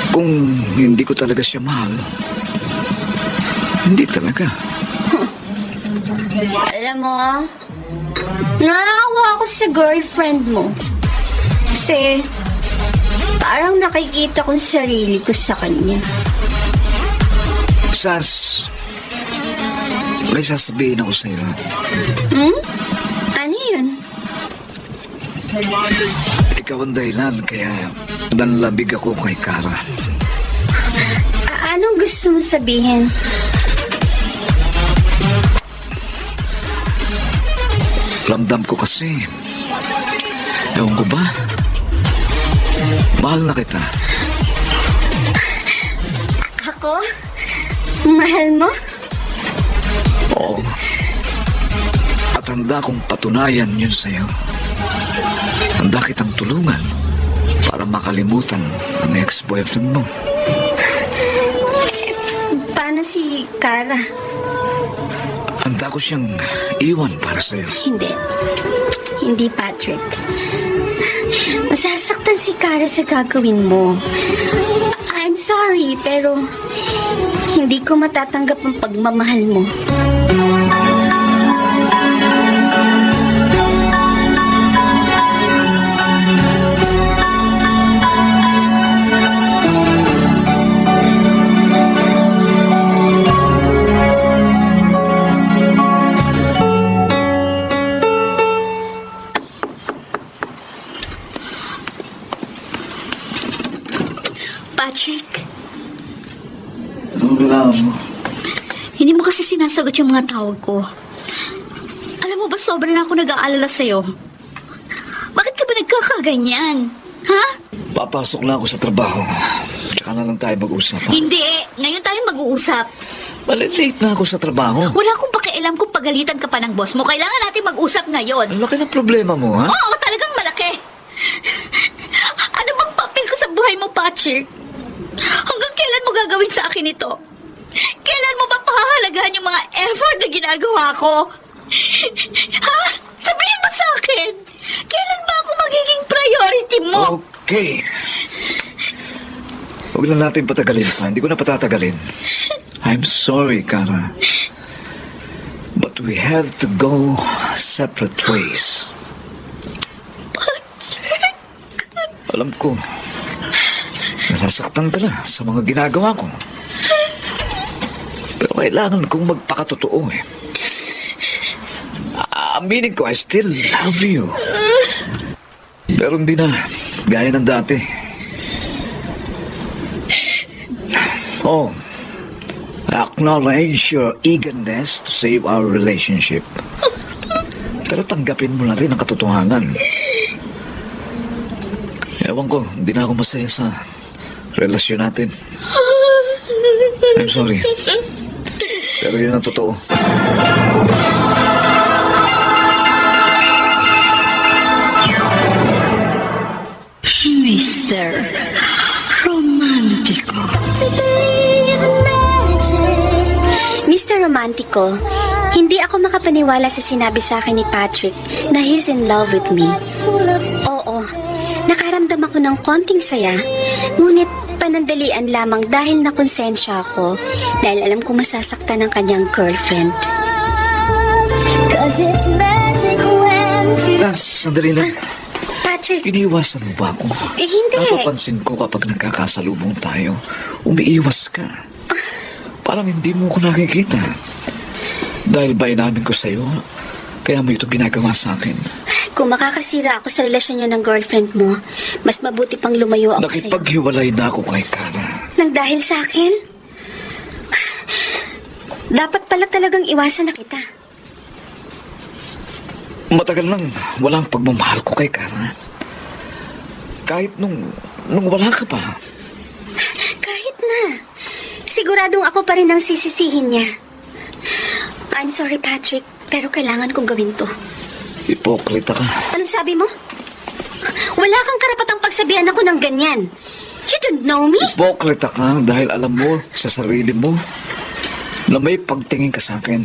Kung hindi ko talaga siya mahal, hindi talaga. Alam mo, naawa ako sa girlfriend mo. Kasi, parang nakikita kong sarili ko sa kanya. Sas, may sasabihin ako sa'yo. Ano yun? Ikaw ang dahilan kaya nanlabig ako kay Kara. Anong gusto mo sabihin? Ramdam ko kasi. Ewan ko ba? Mahal na kita. Ako? Mahal mo? Oo. At handa kong patunayan yun sa'yo. Handa kitang tulungan para makalimutan ang ex-boyfriend mo. Paano si Kara? Handa ko siyang iwan para sa'yo. Hindi. Hindi, Patrick. Masasaktan si Kara sa gagawin mo. I'm sorry, pero hindi ko matatanggap ang pagmamahal mo. Patrick, Alam mo, hindi mo kasi sinasagot yung mga tawag ko. Alam mo ba, sobrang ako nag-aalala sa'yo. Bakit ka ba nagkakaganyan? Ha? papasok lang ako sa trabaho. Tsaka na lang tayo mag-usap. Ha? Hindi. Ngayon tayo mag-uusap. Malilate na ako sa trabaho. Wala akong pakialam kung pagalitan ka pa ng boss mo. Kailangan natin mag-usap ngayon. Ang laki ng problema mo, ha? Oo, talagang malaki. Ano bang papel ko sa buhay mo, Patrick? Hanggang kailan mo gagawin sa akin ito? Kailan mo ba pahahalagahan yung mga effort na ginagawa ko? Ha? Sabihin mo sa akin, kailan ba ako magiging priority mo? Okay. Huwag na natin patagalin pa. Hindi ko na patatagalin. I'm sorry, Kara. But we have to go separate ways. Patrick. Alam ko, nasasaktan ka na sa mga ginagawa ko. Pero kailangan kong magpakatotoo eh. Aminin ko, I still love you. Pero hindi na, gaya ng dati. Oh, I acknowledge your eagerness to save our relationship. Pero tanggapin mo na rin ang katotohanan. Ewan ko, hindi na ako masaya sa relasyon natin. I'm sorry. Pero yun ang totoo. Mr. Romantico. Mr. Romantico, hindi ako makapaniwala sa sinabi sa akin ni Patrick na he's in love with me. Oo, nakaramdam ako ng konting saya, ngunit panandalian lamang dahil nakonsensya ako dahil alam ko masasaktan ng kanyang girlfriend. Sandali lang. Patrick, Iniiwasan mo ba ako? hindi. Napapansin ko kapag nagkakasalubong tayo, umiiwas ka. Parang hindi mo ko nakikita. Dahil ba inamin ko sa'yo, Kaya mo ito ginagawa sa akin. Kung makakasira ako sa relasyon niyo ng girlfriend mo, mas mabuti pang lumayo ako sa'yo. Nakipaghiwalay na ako kay Kara. Nang dahil sa akin? Dapat pala talagang iwasan na kita. Matagal nang walang pagmamahal ko kay Kara. Kahit nung wala ka pa. Kahit na. Siguradong ako pa rin ang sisisihin niya. I'm sorry, Patrick, pero kailangan kong gawin to. Hipokrita ka. Anong sabi mo? Wala kang karapatang pagsabihan ako ng ganyan. You don't know me? Hipokrita ka dahil alam mo sa sarili mo na may pagtingin ka sa akin.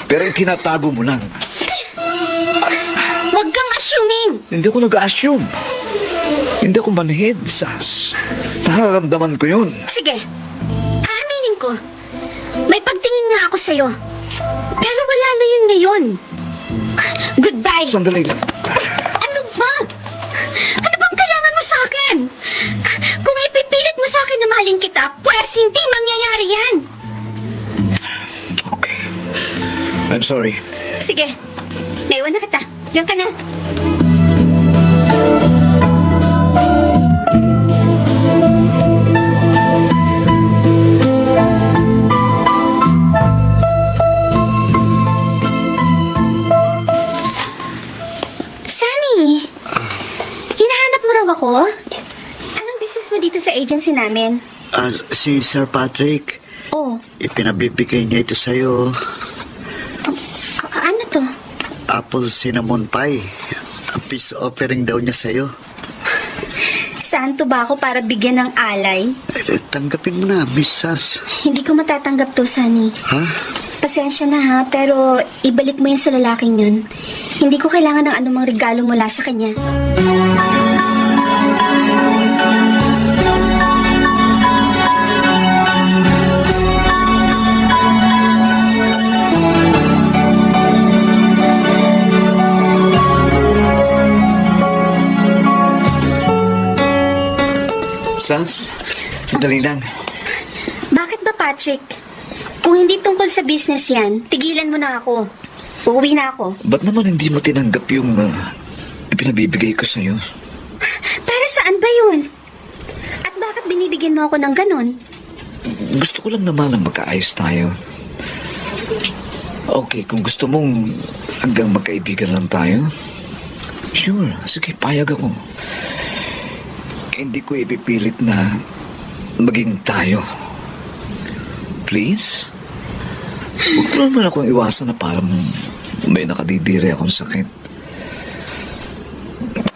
Pero itinatago mo lang. Huwag kang assuming. Hindi ko nag-assume. Hindi ko manhid, Sas. Nararamdaman ko yun. Sige, aaminin ko. May pagtingin nga ako sa'yo. Pero wala na yun ngayon. Goodbye. Sandali lang. Ano ba? Ano bang kailangan mo sa akin? Kung ipipilit mo sa akin na mahalin kita, pues hindi mangyayari yan. Okay. I'm sorry. Sige, naiwan na kita. Diyan ka na. Sunny, hinahanap mo raw ako? Anong business mo dito sa agency namin? Si Sir Patrick, Oh, ipinabibigay niya ito sa'yo. ano to? Apple cinnamon pie. A peace offering daw niya sa'yo. Saan to ba ako para bigyan ng alay? Tanggapin mo na, Miss Sas. Hindi ko matatanggap to, Sunny. Ha? Pasensya na ha, pero ibalik mo yun sa lalaking yun. Hindi ko kailangan ng anumang regalo mula sa kanya. Sas, sandali lang. Bakit ba, Patrick? Kung hindi tungkol sa business yan, tigilan mo na ako. Uuwi na ako. Ba't naman hindi mo tinanggap yung ipinabibigay ko sa'yo? Para saan ba yun? At bakit binibigyan mo ako ng ganon? Gusto ko lang naman na magkaayos tayo. Okay, kung gusto mong hanggang magkaibigan lang tayo, sure, sige, payag ako. Hindi ko ipipilit na maging tayo. Please? Huwag mo naman akong iwasan na parang may nakadidiri akong sakit.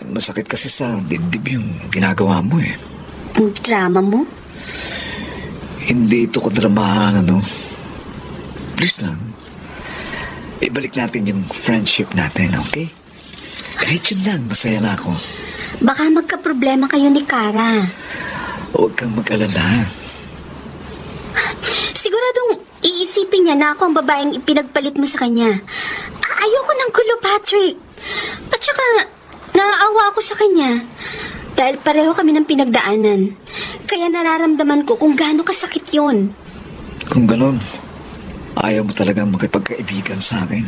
Masakit kasi sa dibdib yung ginagawa mo eh. Ang drama mo? Hindi ito kadramahan, ano? Please lang. Ibalik natin yung friendship natin, okay? Kahit yun lang, masaya na ako. Baka magka-problema kayo ni Kara. Huwag kang mag-alala. Siguradong iisipin niya na ako ang babaeng ipinagpalit mo sa kanya. Ayoko ng gulo, Patrick. At saka, naaawa ako sa kanya. Dahil pareho kami ng pinagdaanan. Kaya nararamdaman ko kung gaano kasakit yun. Kung ganun, ayaw mo talagang makipagkaibigan sa akin.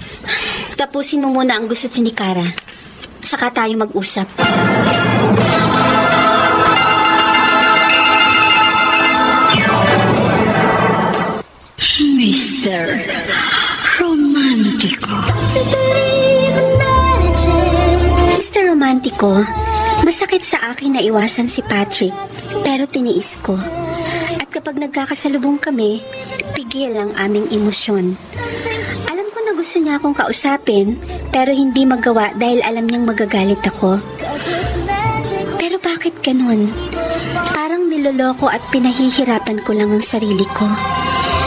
Tapusin mo muna ang gusto ni Kara. Saka tayo mag-usap. Mr. Romantico. Mr. Romantico, masakit sa akin na iwasan si Patrick, pero tiniis ko. At kapag nagkakasalubong kami, pigil ang aming emosyon. Alam ko na gusto niya akong kausapin, pero hindi magawa dahil alam niyang magagalit ako. Pero bakit ganun? Parang niloloko at pinahihirapan ko lang ang sarili ko.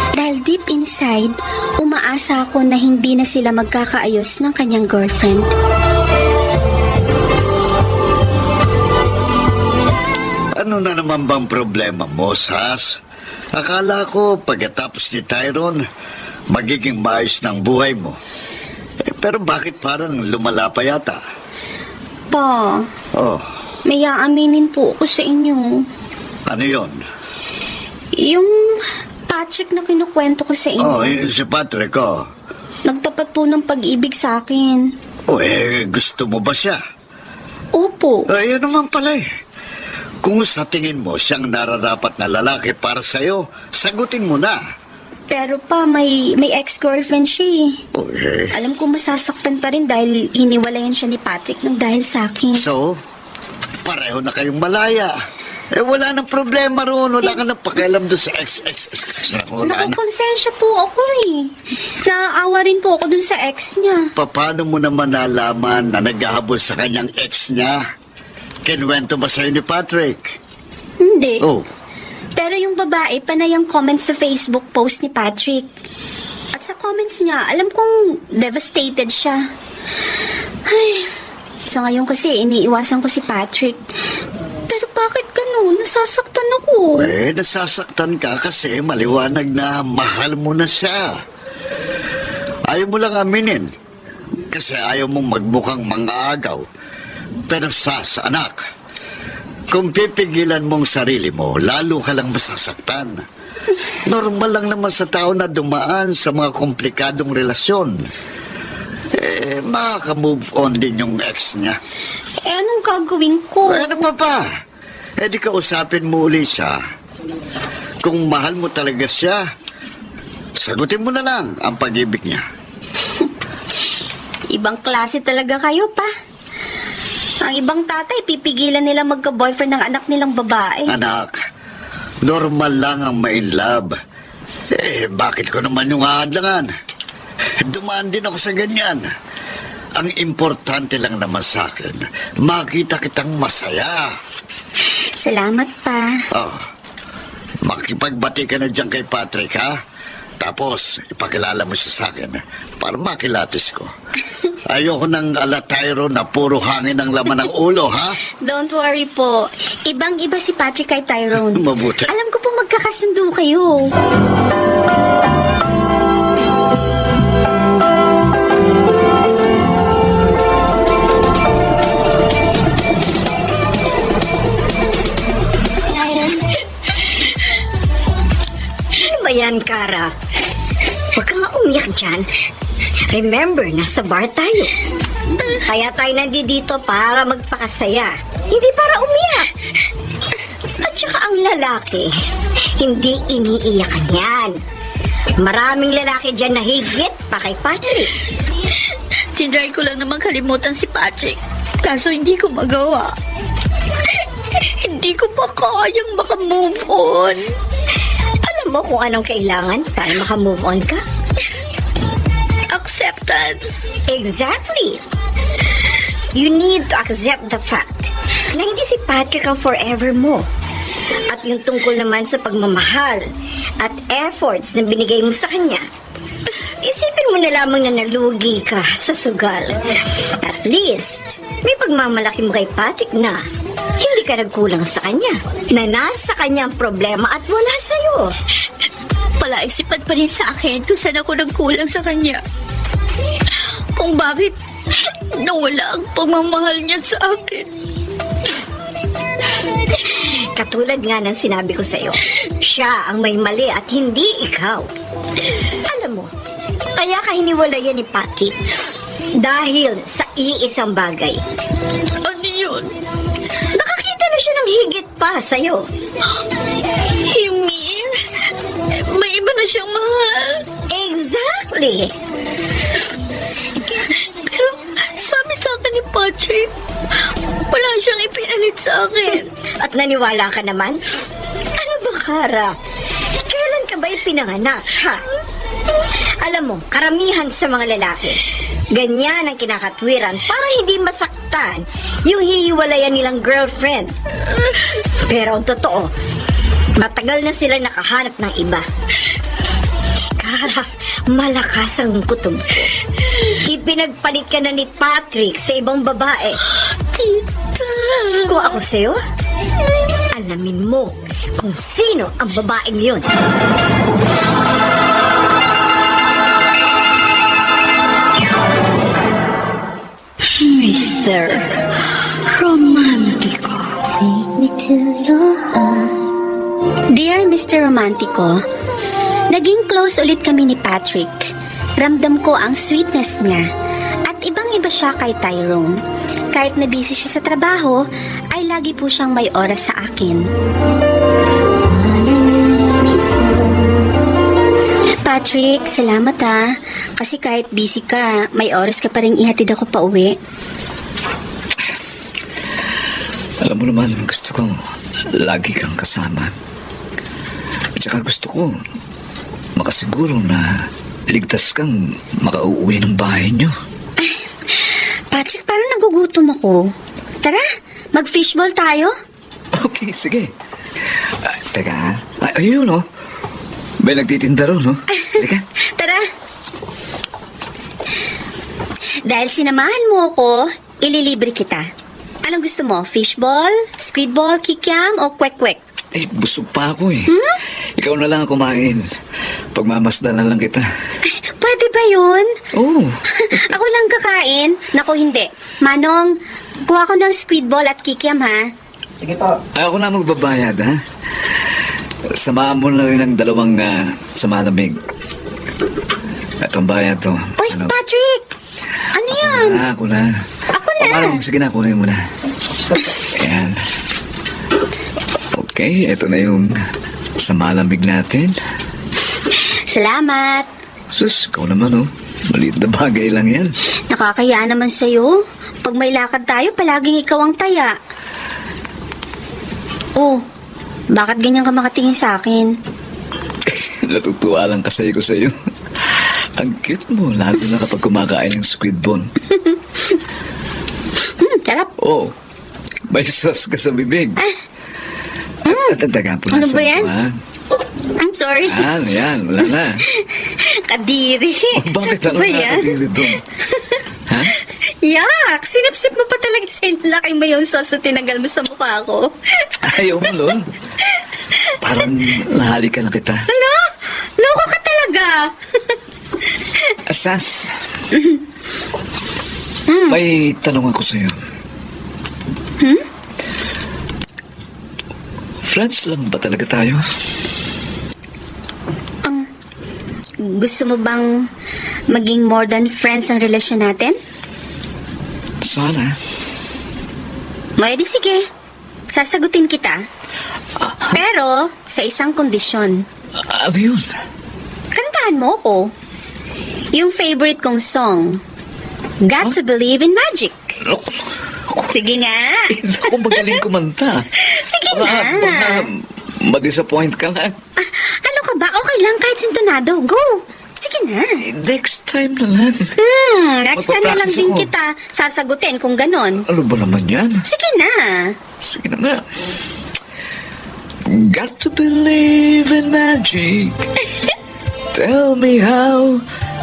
Dahil deep inside, umaasa ako na hindi na sila magkakaayos ng kanyang girlfriend. Ano na naman bang problema mo, Sas? Akala ko pagkatapos ni Tyrone, magiging maayos ng buhay mo. Pero bakit parang lumala pa yata? Pa, Oh, may aaminin po ako sa inyo. ano yon? Yung Patrick na kinukwento ko sa inyo. Oh, si Patrick, oh. Nagtapat nararapat po ng pag-ibig sa akin. O gusto mo ba siya? Opo. Ayun naman pala eh. Kung sa tingin mo siyang nararapat na lalaki para sa'yo, sagutin mo na. Pero pa, may ex-girlfriend siya eh. O Alam ko masasaktan pa rin dahil hiniwalayan siya ni Patrick nang dahil sa akin. so, pareho na kayong malaya. Wala nang problema roon. Wala ka nang pakialam doon sa ex. Wala na. Nakakonsensya po ako eh. Naaawa rin po ako dun sa ex niya. Paano mo naman nalaman na naghahabol sa kanyang ex niya? Kinwento ba sa'yo ni Patrick? Hindi. Oh, Pero yung babae, panay ang comments sa Facebook post ni Patrick. At sa comments niya, alam kong devastated siya. Ay, so ngayon kasi, iniiwasan ko si Patrick. Pero bakit ganun? Nasasaktan ako. nasasaktan ka kasi maliwanag na mahal mo na siya. Ayaw mo lang aminin. Kasi ayaw mong magbukang mangaagaw. Pero anak, kung pipigilan mong sarili mo, lalo ka lang masasaktan. Normal lang naman sa tao na dumaan sa mga komplikadong relasyon. Makaka-move on din yung ex niya. Anong gagawin ko? Ano pa? Di kausapin mo uli siya. Kung mahal mo talaga siya, sagutin mo na lang ang pag-ibig niya. Ibang klase talaga kayo pa. Ang ibang tatay, pipigilan nila magka-boyfriend ng anak nilang babae. Anak, normal lang ang ma-in love. Bakit ko naman yung aadlangan? Dumaan din ako sa ganyan. Ang importante lang naman sa akin, makita kitang masaya. Salamat pa. Makipagbati ka na dyan kay Patrick, ha? Tapos, ipakilala mo siya sa akin para makilatis ko. Ayoko ng alatayro na puro hangin ang laman ng ulo, ha? Don't worry po. Ibang-iba si Patrick kay Tyrone. Mabuti. Alam ko po magkakasundo kayo. Ano ba yan, Kara? Huwag kang umiyak dyan. Remember, nasa bar tayo. Kaya tayo nandito para magpakasaya. Hindi para umiyak. At saka ang lalaki, hindi iniiyakan yan. Maraming lalaki dyan na higit pa kay Patrick. Tinry ko lang naman kalimutan si Patrick. Kaso hindi ko magawa. Hindi ko pa kayang makamove on. Alam mo kung anong kailangan para makamove on ka? Acceptance. Exactly. You need to accept the fact na hindi si Patrick ang forever mo. At yung tungkol naman sa pagmamahal at efforts na binigay mo sa kanya, isipin mo na lamang na nalugi ka sa sugal. At least, may pagmamalaki mo kay Patrick na hindi ka nagkulang sa kanya, na nasa kanya ang problema at wala sa'yo. Palaisipan pa rin sa akin kung saan ako nagkulang sa kanya. Kung bakit nawala ang pagmamahal niya sa akin. Katulad nga ng sinabi ko sa'yo, siya ang may mali at hindi ikaw. Alam mo, kaya ka hiniwalayan ni Patrick dahil sa iisang bagay. Ano yun? Nakakita na siya ng higit pa sa'yo. You mean? May iba na siyang mahal? Exactly. Pero sabi sa akin ni Patrick, wala siyang ipinalit sa akin. At naniwala ka naman? Ano ba, Kara? Kailan ka ba ipinanganak, ha? Alam mo, karamihan sa mga lalaki, ganyan ang kinakatwiran para hindi masaktan yung hihiwalayan nilang girlfriend. Pero ang totoo, matagal na sila nakahanap ng iba. Kara, malakas ang kutob ko. Ipinagpalit ka na ni Patrick sa ibang babae. Tita. Kung ako sa'yo, alamin mo kung sino ang babaeng yun. Mr. Romantico. Dear Mr. Romantico, naging close ulit kami ni Patrick. Ramdam ko ang sweetness niya. At ibang-iba siya kay Tyrone. Kahit na busy siya sa trabaho, ay lagi po siyang may oras sa akin. Patrick, salamat ha. Kasi kahit busy ka, may oras ka pa rin ihatid ako pa uwi. Alam mo naman, gusto kong lagi kang kasama. At saka gusto ko makasiguro na ligtas kang makauwi ng bahay niyo. Patrick, parang nagugutom ako. Tara, mag-fishball tayo? Okay, sige. Teka, ayun oh. May nagtitinda ron, no? Teka. Tara. Dahil sinamahan mo ako, ililibre kita. Anong gusto mo? Fishball, squidball, kikiam, o kwek-kwek? Eh, busog pa ako eh. Ikaw na lang kumain. Pagmamasdan na lang kita. Pwede ba yun? Oh. Ako lang kakain? Naku, hindi. Manong, kuha ko ng squidball at kikiam, ha? Ako na magbabayad, ha? Samahan mo na rin ang dalawang sa malamig. At ang bayad to. Uy, Patrick! Ano yan? Ako na. Ako na. Parang, sige na, kunin mo na. Ayan. Okay, ito na yung sa malamig natin. Salamat. Sus, ikaw naman, oh. Maliit na bagay lang yan. Nakakaya naman sa'yo. Pag may lakad tayo, palaging ikaw ang taya. Oh, bakit ganyan ka makatingin sa akin? Natutuwa lang kasi ko sa'yo. Ang cute mo, lalo na kapag kumakain ng squid bone. Sarap. Oh, may sauce ka sa bibig. At taga po Ano ba yan? I'm sorry. Ano yan? Wala na. Kadiri. Oh, bakit? Ano ba na yan? nakatili doon? Ha? Yak! Sinipsip mo pa talaga sa laki mo yung sauce na tinanggal mo sa mukha ko. Ayaw mo, Lon. Parang nahalikan na kita. Ano? Loko ka talaga. Asas. May tanong ako sa'yo. Friends lang ba talaga tayo? Gusto mo bang maging more than friends ang relasyon natin? Sana. Pwede, sige. Sasagutin kita. Pero, sa isang kondisyon. Ano yun? Kantahan mo ko. Yung favorite kong song. Got to Believe in Magic. Sige nga. Hindi ako magaling kumanta. Sige Baka na. ma-disappoint ka lang. Ano ka ba? Okay lang kahit sintonado. Go. Sige na. Next time na lang. Next time na lang Magpa-practice din ako. kita sasagutin kung ganon. Ano ba naman yan? Sige na. Sige na nga. Got to believe in magic. Tell me how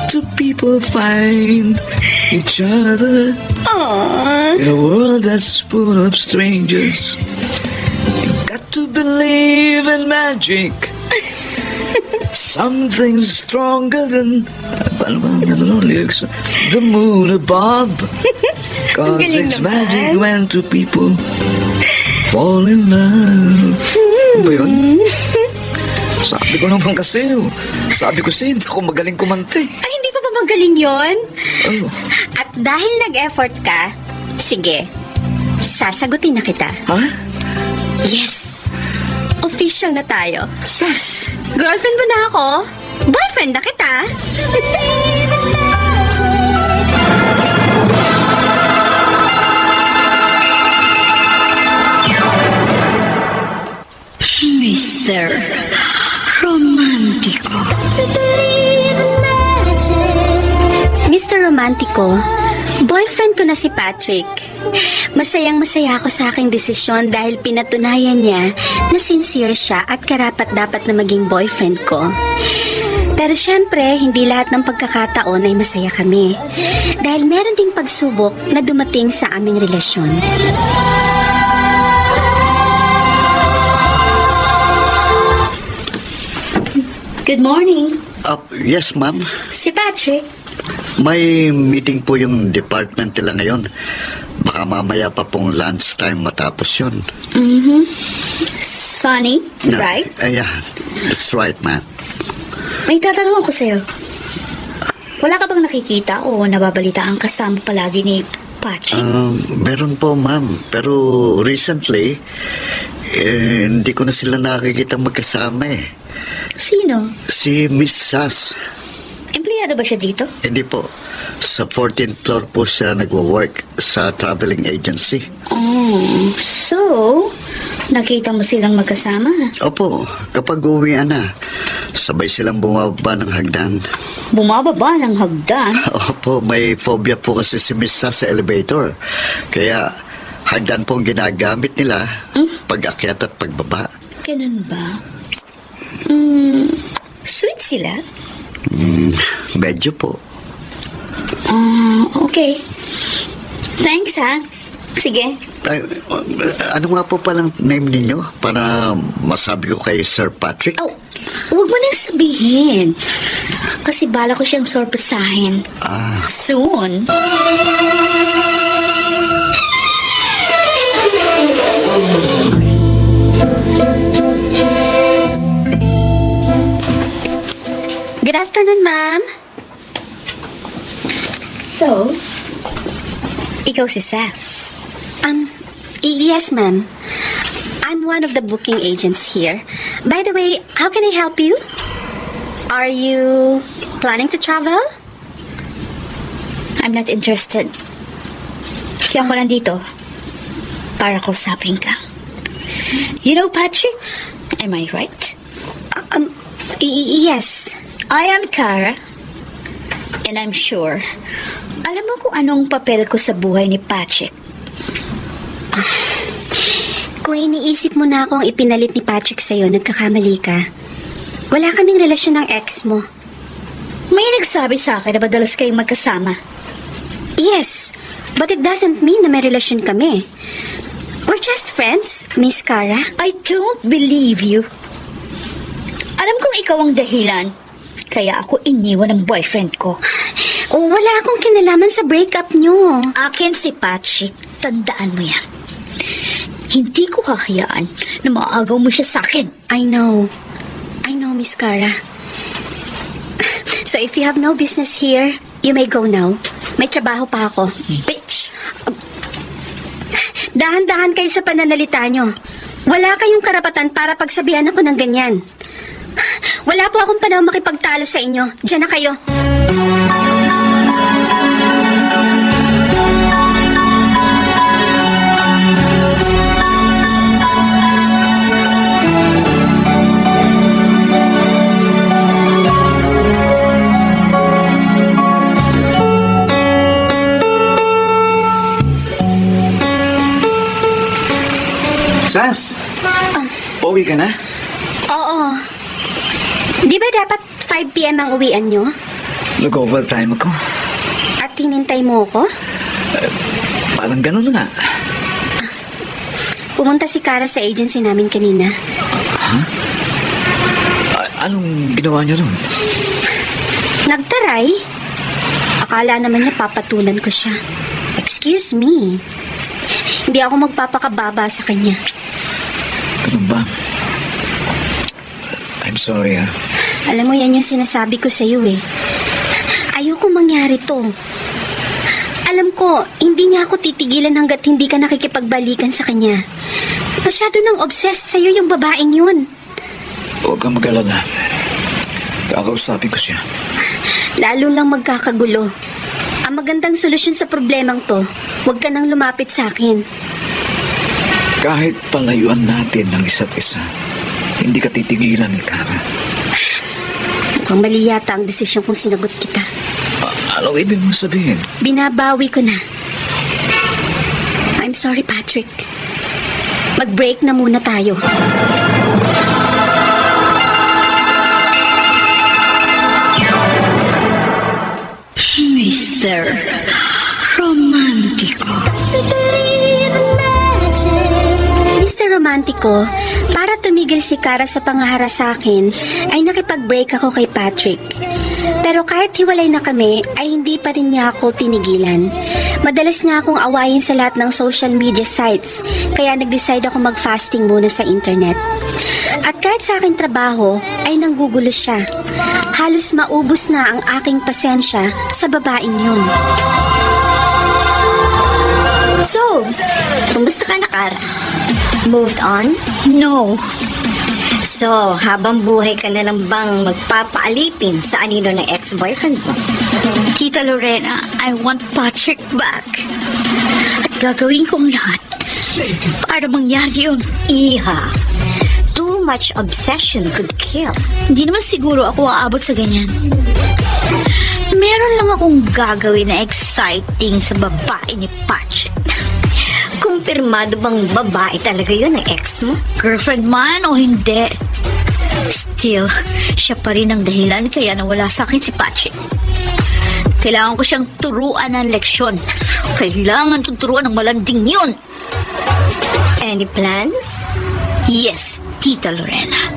do people find each other Aww. in a world that's full of strangers? Got to believe in magic. Something stronger than lyrics. The moon above. Cause galing it's naman. magic when two people fall in love. Ano ba yun? Sabi ko naman kasi, sabi ko sa'yo, hindi ako magaling kumante. Ay, hindi pa ba magaling yon? Ano? At dahil nag-effort ka, sige, sasagutin na kita. Ha? Yes. Official na tayo. Sas? Girlfriend mo na ako. Boyfriend na kita. Mr. Romantico. Mr. Romantico, boyfriend ko na si Patrick. Masayang-masaya ako sa aking desisyon dahil pinatunayan niya na sincere siya at karapat-dapat na maging boyfriend ko. Pero syempre, hindi lahat ng pagkakataon ay masaya kami. Dahil meron ding pagsubok na dumating sa aming relasyon. Good morning. Yes, ma'am. Si Patrick. May meeting po yung department nila ngayon. Baka mamaya pa pong lunchtime matapos yun. Sonny, right? Yeah, that's right, ma'am. May tatanong ako sa'yo. Wala ka bang nakikita o nababalitaan kasama palagi ni Patrick? Meron po, ma'am. Pero recently, hindi ko na sila nakikita magkasama eh. Sino? Si Miss Sass. Empleyado ba siya dito? Hindi po. Sa 14th floor po siya nagwo-work sa traveling agency. Oh, so, nakita mo silang magkasama? Opo, kapag uwian na, sabay silang bumaba ng hagdan. Bumababa ng hagdan? Opo, may phobia po kasi si Miss Sass sa elevator. Kaya hagdan po ang ginagamit nila pag-akyat at pagbaba. Ganun ba? Sweet sila? Medyo po. Okay. Thanks, ha? Sige. Ay, ano nga po palang name ninyo para masabi ko kay Sir Patrick? Oh, huwag mo nang sabihin. Kasi bala ko siyang sorpresahin. Soon. Good afternoon, ma'am. So, ikaw si Sass. Yes, ma'am. I'm one of the booking agents here. By the way, how can I help you? Are you planning to travel? I'm not interested. Kaya ako nandito para kausapin ka. You know, Patrick, am I right? Yes. I am Kara. And I'm sure, alam mo kung anong papel ko sa buhay ni Patrick. Kung iniisip mo na akong ipinalit ni Patrick sa'yo, nagkakamali ka. Wala kaming relasyon ng ex mo. May nagsabi sa akin na madalas kayong magkasama. Yes, but it doesn't mean na may relasyon kami. We're just friends, Miss Kara. I don't believe you. Alam kong ikaw ang dahilan, kaya ako iniwan ng boyfriend ko. Wala akong kinalaman sa breakup nyo. Akin si Patrick, tandaan mo yan. Hindi ko hahayaan na maagaw mo siya sa akin. I know, Miss Kara. So if you have no business here, you may go now. May trabaho pa ako. Bitch! Dahan-dahan kayo sa pananalita nyo. Wala kayong karapatan para pagsabihan ako ng ganyan. Wala po akong panahon makipagtalo sa inyo. Diyan na kayo. Sass! Pauwi ka na? Oo. Di ba dapat 5 p.m. ang uwian nyo? Nag-overtime ako. At hinintay mo ako? Parang ganun nga. Pumunta si Kara sa agency namin kanina. Anong ginawa niya doon? Nagtaray? Akala naman niya papatulan ko siya. Excuse me. Hindi ako magpapakababa sa kanya. Ganun ba? I'm sorry, ha? Alam mo, yan yung sinasabi ko sa'yo eh. Ayoko mangyari to. Alam ko, hindi niya ako titigilan hanggat hindi ka nakikipagbalikan sa kanya. Masyado nang obsessed sa'yo yung babaeng yun. Huwag kang mag-alala. Kakausapin ko siya. Lalo lang magkakagulo. Ang magandang solusyon sa problemang to, huwag ka nang lumapit sa akin. Kahit palayuan natin ng isa't isa, hindi ka titigilan ni Kara. Mukhang mali yata ang desisyon kung sinagot kita. Anong ibig mong sabihin? Binabawi ko na. I'm sorry, Patrick. Mag-break na muna tayo. Mr. Romantico. Mr. Romantico, para tumigil si Kara sa pangahara sa akin, ay nakipag-break ako kay Patrick. Pero kahit hiwalay na kami, ay hindi pa rin niya ako tinigilan. Madalas niya akong awayin sa lahat ng social media sites, kaya nag-decide ako mag-fasting muna sa internet. At kahit sa aking trabaho, ay nanggugulo siya. Halos maubos na ang aking pasensya sa babaeng yun. So, kumusta ka na, Kara? Moved on? No. So, habang buhay ka na lang bang magpapaalipin sa anino ng ex-boyfriend mo? Tita Lorena, I want Patrick back. At gagawin kong lahat para mangyari yun. Iha, too much obsession could kill. Hindi naman siguro ako aabot sa ganyan. Meron lang akong gagawin na exciting sa babae ni Patrick. Kumpirmado bang babae talaga yun ang ex mo? Girlfriend man o hindi. Still, siya pa rin ang dahilan kaya nawala sa akin si Patrick. Kailangan ko siyang turuan ng leksyon. Kailangan tuturuan ng malanding yun. Any plans? Yes, Tita Lorena.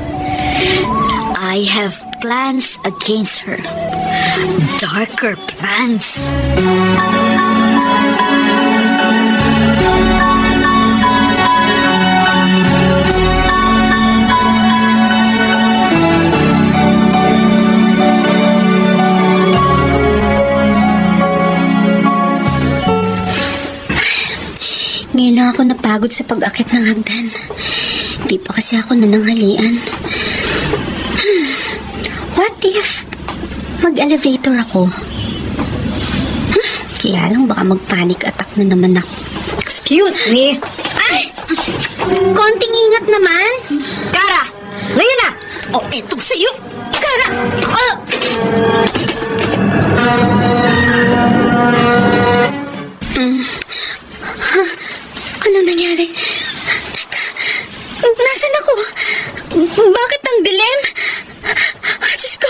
I have plans against her. Darker plans. Ngayon na ako napagod sa pag-akit ng hagdan. Di pa kasi ako nananghalian. What if mag-elevator ako? Kaya lang baka mag-panic attack na naman ako. Excuse me? Ay! Konting ingat naman! Kara! Ngayon na! O, eto sa'yo. Kara! Ah! Ano nangyari? Teka, nasan ako? Bakit ang dilim? Diyos ko,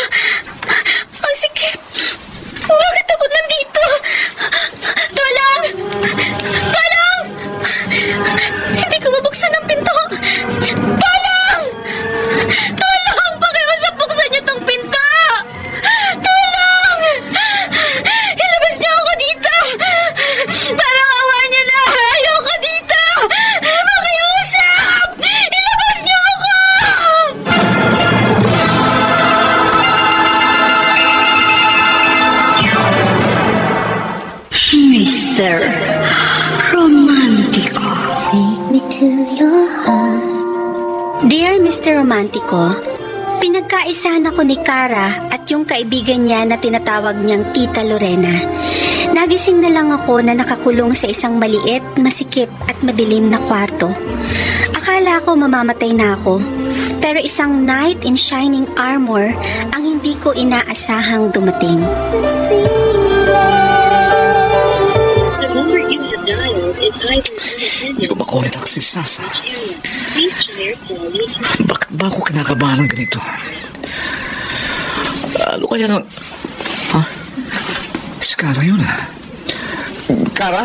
ang sikip. Bakit ako nandito? Tulong! Tulong! Hindi ko mabuksan ang pinto. Tulong! Tulong! Pakiusap, buksan niyo tong pinto! Tulong! Ilabas niyo ako dito! Parang awa niyo na! Ayoko dito! Pakiusap! Ilabas niyo ako! Mr. Romantico. Dear Mr. Romantico, pinagkaisahan ako ni Kara at yung kaibigan niya na tinatawag niyang Tita Lorena. Nagising na lang ako na nakakulong sa isang maliit, masikip at madilim na kwarto. Akala ko mamamatay na ako, pero isang knight in shining armor ang hindi ko inaasahang dumating. Hindi ko makontak si Sasa. Bakit ba ako kinakabahan ng ganito? Ano kaya nang... Ha? Si Kara yun ah. Kara?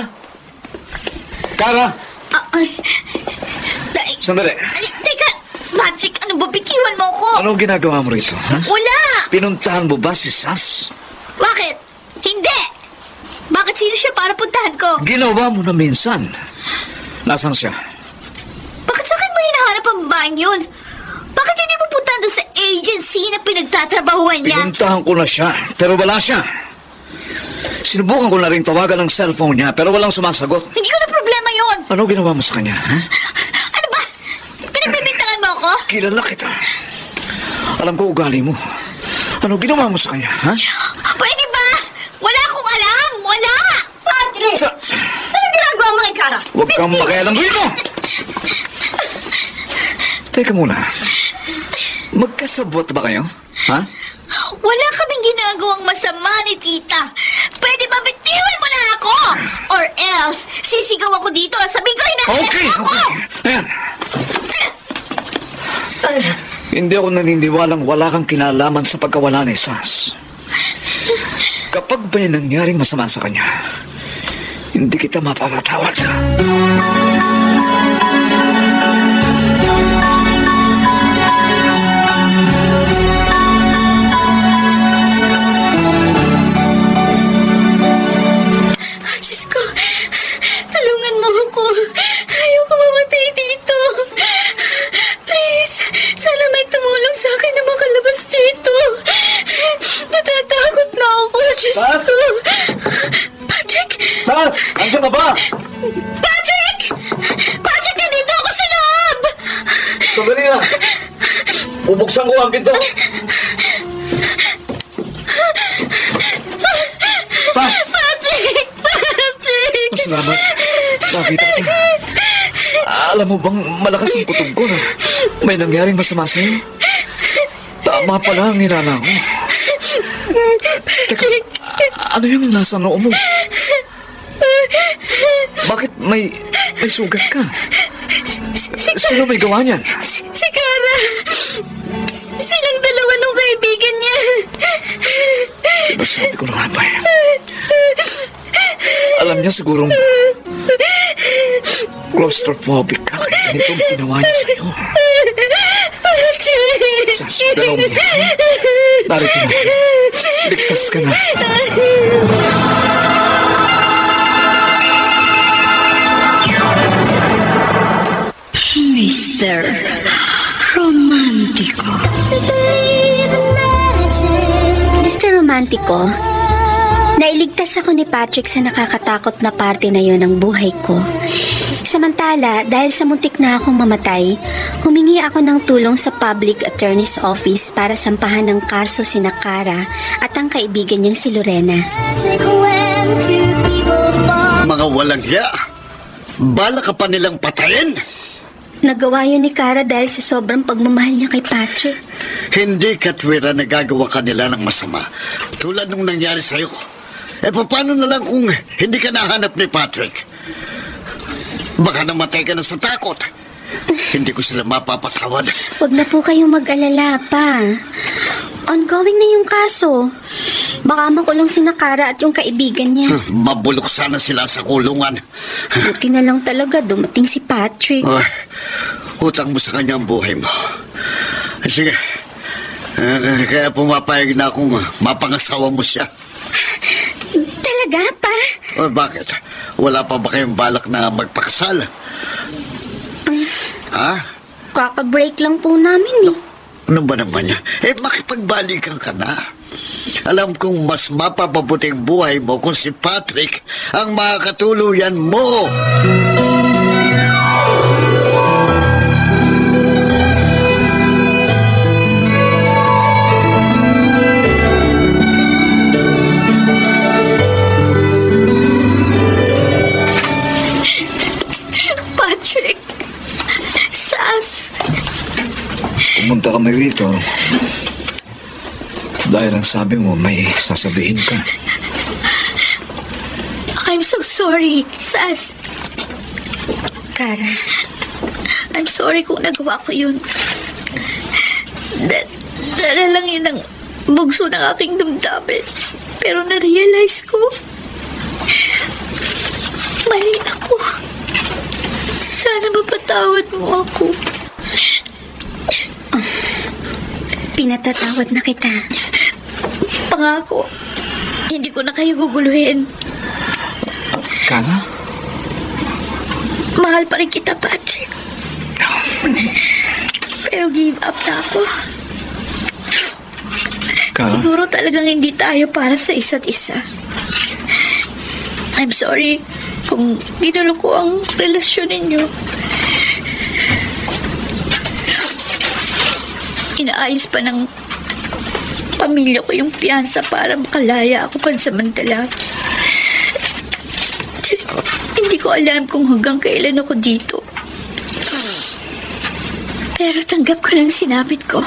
Kara? Ay, Sandali. teka, Patrick, ano ba? Bitiwan mo ko. Anong ginagawa mo rito? Ha? Wala! Pinuntahan mo ba si Sas? Bakit? Hindi! Bakit sino siya para puntahan ko? Ginawa mo na minsan. Nasaan siya? Bakit sa akin mo hinahanap ang babaeng yun? Bakit hindi mo puntahan doon sa agency na pinagtatrabahuan niya? Pinuntahan ko na siya, pero wala siya. Sinubukan ko na rin tawagan ng cellphone niya, pero walang sumasagot. Hindi ko na problema yun. Ano ginawa mo sa kanya? Ha? Ano ba? Pinagbibintangan mo ako? Kilala kita. Alam ko ugali mo. Ano ginawa mo sa kanya? Ha? Pwede ba? Wala akong alam! Wala! Patrick! Sa... Ano ginagawa mo kay Kara? Huwag kang makialam dito! Teka muna. Magkasabot ba kayo? Ha? Wala kaming ginagawang masama ni tita. Pwede ba bitiwan mo na ako? Or else, sisigaw ako dito at sabihin ko hinahanap Okay, ako! okay. Ayan. Hindi ako naniniwalang wala kang kinalaman sa pagkawala ni Sas. Kapag may nangyaring masama sa kanya, hindi kita mapapatawad. Sas! Andiyan ka ba? Patrick! Patrick, nandito ako sa loob! Sandali na. Bubuksan ko ang pinto. Sas! Patrick! Patrick! Salamat. Nakita ka. Alam mo bang malakas ang kutob ko na may nangyaring masama sa'yo? Tama pala ang ninala ko. Teka, ano yung nasa noo mo? Bakit may sugat ka? Sino may gawa niyan? Si Kara! Silang dalawa nung kaibigan niya. Sinasabi ko na nga ba eh. Alam niya sigurong claustrophobic ka kaya ganitong ginawa niya sa'yo. Patrick! Sas, galaw mo. Narito na. Ligtas ka na. Mr. Romantico. Mr. Romantico, nailigtas ako ni Patrick sa nakakatakot na parte na yon ng buhay ko. Samantala, dahil sa muntik na akong mamatay, humingi ako ng tulong sa Public Attorney's Office para sampahan ng kaso si Nakara at ang kaibigan niyang si Lorena. Mga walang hiya. Bala ka pa nilang patayin? Nagawa yun ni Kara dahil sa sobrang pagmamahal niya kay Patrick. Hindi katwira na gagawa ka nila ng masama. Tulad nung nangyari sa'yo. Paano na lang kung hindi ka nahanap ni Patrick? Baka namatay ka na sa takot. Hindi ko sila mapapatawad. Huwag na po kayong mag-alala pa. Ongoing na yung kaso. Baka makulong si Nakara at yung kaibigan niya. Mabulok sana sila sa kulungan. Buti na lang talaga dumating si Patrick. Ay, utang mo sa kanya ang buhay mo. Sige. Kaya pumapayag na akong mapangasawa mo siya. Talaga pa? O bakit? Wala pa ba kayong balak na magpakasal? Ha? Kaka-break lang po namin eh. Ano ba naman yan? Makipagbalikan ka na. Alam kong mas mapapabuting buhay mo kung si Patrick ang makakatuluyan mo. Patrick! Sas! Pumunta kami rito. Dahil ang sabi mo, may sasabihin ka. I'm so sorry, Sas. Kara, I'm sorry kung nagawa ko yun. Dala lang yun ang bugso ng aking damdamin. Pero na-realize ko, mali ako. Sana mapatawad mo ako. pinatatawad na kita. Pangako, hindi ko na kayo guguluhin. Kala? Mahal pa rin kita, Patrick. Pero give up na ako. Kala? Siguro talagang hindi tayo para sa isa't isa. I'm sorry kung ginulo ko ang relasyon ninyo. Inaayos pa ng pamilya ko yung piyansa para makalaya ako pansamantala. Hindi ko alam kung hanggang kailan ako dito. Pero tanggap ko ng sinapit ko.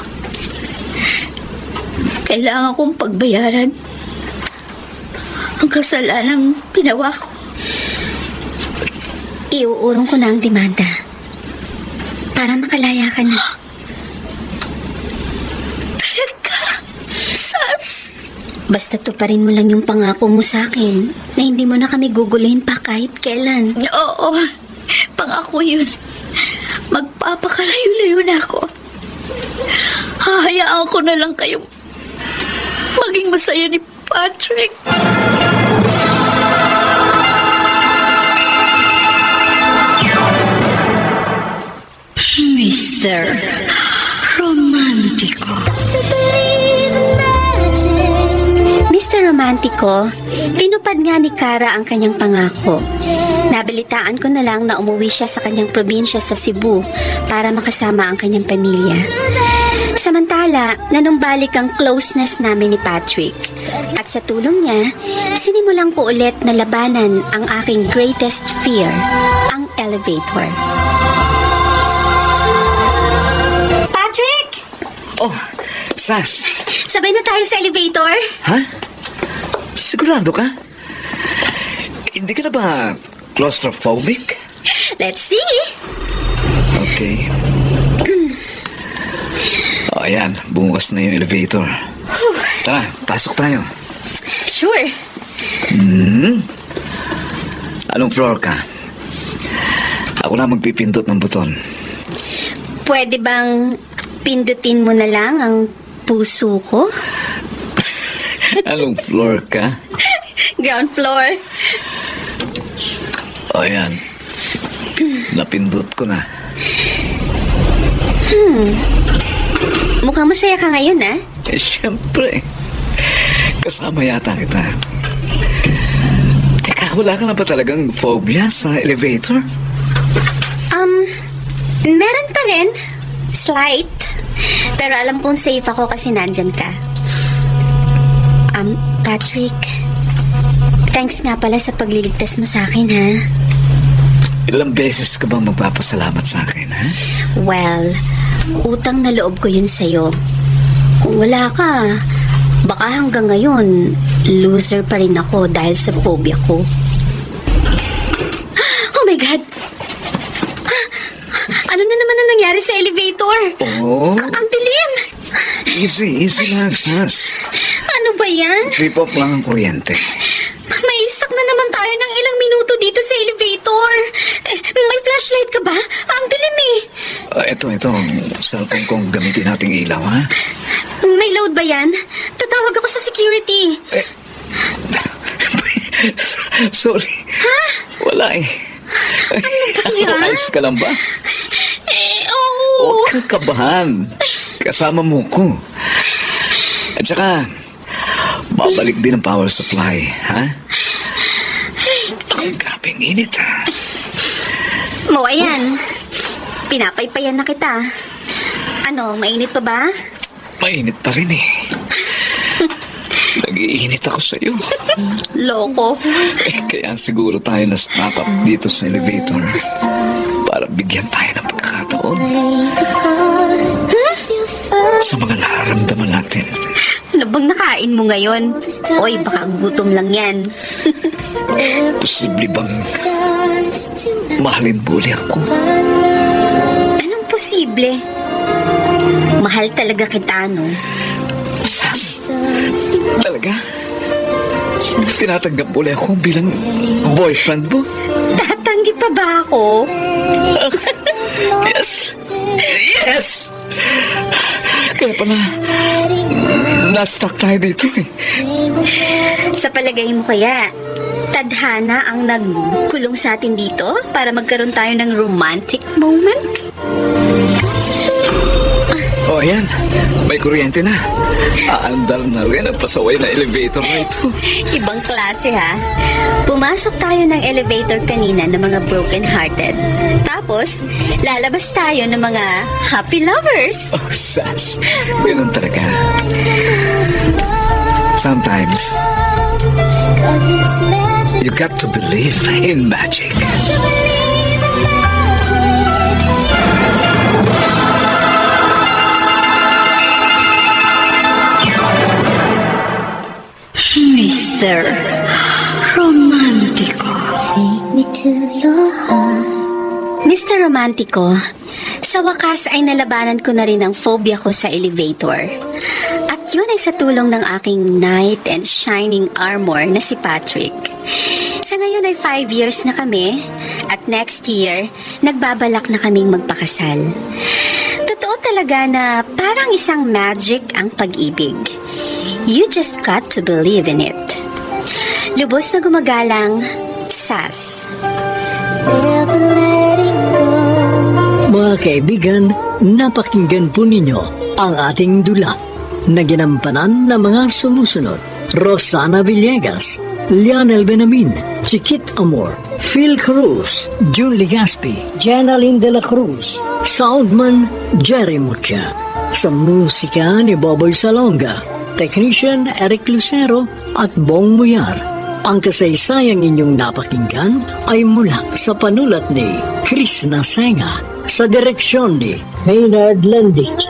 Kailangan kong pagbayaran ang kasalanang ginawa ko. Iuurong ko na ang demanda para makalaya ka na. Talaga? Sas? Basta tuparin mo lang yung pangako mo sa akin na hindi mo na kami guguluhin pa kahit kailan. Oo, pangako yun. Magpapakalayo-layo na ako. Hahayaan ko na lang kayo maging masaya ni Patrick. Mr. Romantico. Mr. romantiko, tinupad nga ni Kara ang kanyang pangako. Nabalitaan ko na lang na umuwi siya sa kanyang probinsya sa Cebu para makasama ang kanyang pamilya. Samantala, nanumbalik ang closeness namin ni Patrick. At sa tulong niya, sinimulan ko ulit na labanan ang aking greatest fear, ang elevator. Patrick! Oh, Sas. Sabay na tayo sa elevator? Ha? Sigurado ka? Hindi ka na ba claustrophobic? Let's see! Okay. O, ayan. Bumukas na yung elevator. Tara, pasok tayo. Sure. Anong floor ka? Ako na magpipindot ng buton. Pwede bang pindutin mo na lang ang puso ko? Anong floor ka? Ground floor. O, ayan. Napindot ko na. Mukhang masaya ka ngayon, ah. Eh, syempre. Kasama yata kita. Teka, wala ka na ba talagang phobia sa elevator? Meron pa rin. Slight. Pero alam kong safe ako kasi nandyan ka. Patrick, thanks nga pala sa pagliligtas mo sa akin, ha? Ilang beses ka bang magpapasalamat sa akin, ha? Well, utang na loob ko yun sa'yo. Kung wala ka, baka hanggang ngayon, loser pa rin ako dahil sa phobia ko. Oh my God! Ano na naman ang nangyari sa elevator? Oh, Ang dilim! easy lang, Sas. Ano ba yan? Trip off lang ang kuryente. May stuck na naman tayo ng ilang minuto dito sa elevator. May flashlight ka ba? Ang dilim eh. Ito, ang cellphone kong gamitin nating ilaw, ha? May load ba yan? Tatawag ako sa security. Sorry. Ha? Wala eh. Ano ba yan? Ayos ka lang ba? Oo. Huwag kang kabahan. Kasama mo ko. At saka, babalik din ang power supply, ha? Ang grabing init, ha? Mo, ayan. Pinapaypayan na kita. Ano, mainit pa ba? Mainit pa rin, eh. Nag-iinit ako sa'yo. Loko. Kaya siguro tayo na-stop up dito sa elevator para bigyan tayo ng pagkakataon sa mga nararamdaman natin. Ano bang nakain mo ngayon? Oy, baka gutom lang yan. Posible bang mahalin muli ako? Anong posible? Mahal talaga kita, no? Sas, talaga? Tinatanggap muli ako bilang boyfriend mo? Tatanggi pa ba ako? Yes! Yes! Kaya pala, na-stuck tayo dito eh. Sa palagay mo kaya, tadhana ang nagkulong sa atin dito para magkaroon tayo ng romantic moment? Oh, ayan. May kuryente na. Aandar na rin ang pasaway na elevator na ito. Ibang klase, ha? Pumasok tayo ng elevator kanina ng mga broken-hearted. Tapos, lalabas tayo ng mga happy lovers. Oh, Sas. Ganun talaga. Sometimes, you got to believe in magic. Mr. Romantico. Mr. Romantico, sa wakas ay nalabanan ko na rin ang phobia ko sa elevator. At yun ay sa tulong ng aking knight and shining armor na si Patrick. Sa ngayon ay 5 years na kami at next year, nagbabalak na kaming magpakasal. Totoo talaga na parang isang magic ang pag-ibig. You just got to believe in it. Lubos na gumagalang, Sas. Mga kaibigan, napakinggan po ninyo ang ating dula na ginampanan ng mga sumusunod. Rosana Villegas, Lionel Benamin, Chiquit Amor, Phil Cruz, June Legaspi, Jenaline De La Cruz, Soundman Jerry Mucha. Sa musika ni Boboy Salonga, Technician Eric Lucero at Bong Muyar. Ang kasaysayang inyong napakinggan ay mula sa panulat ni Chris Nasenga sa direksyon ni Maynard Lendig.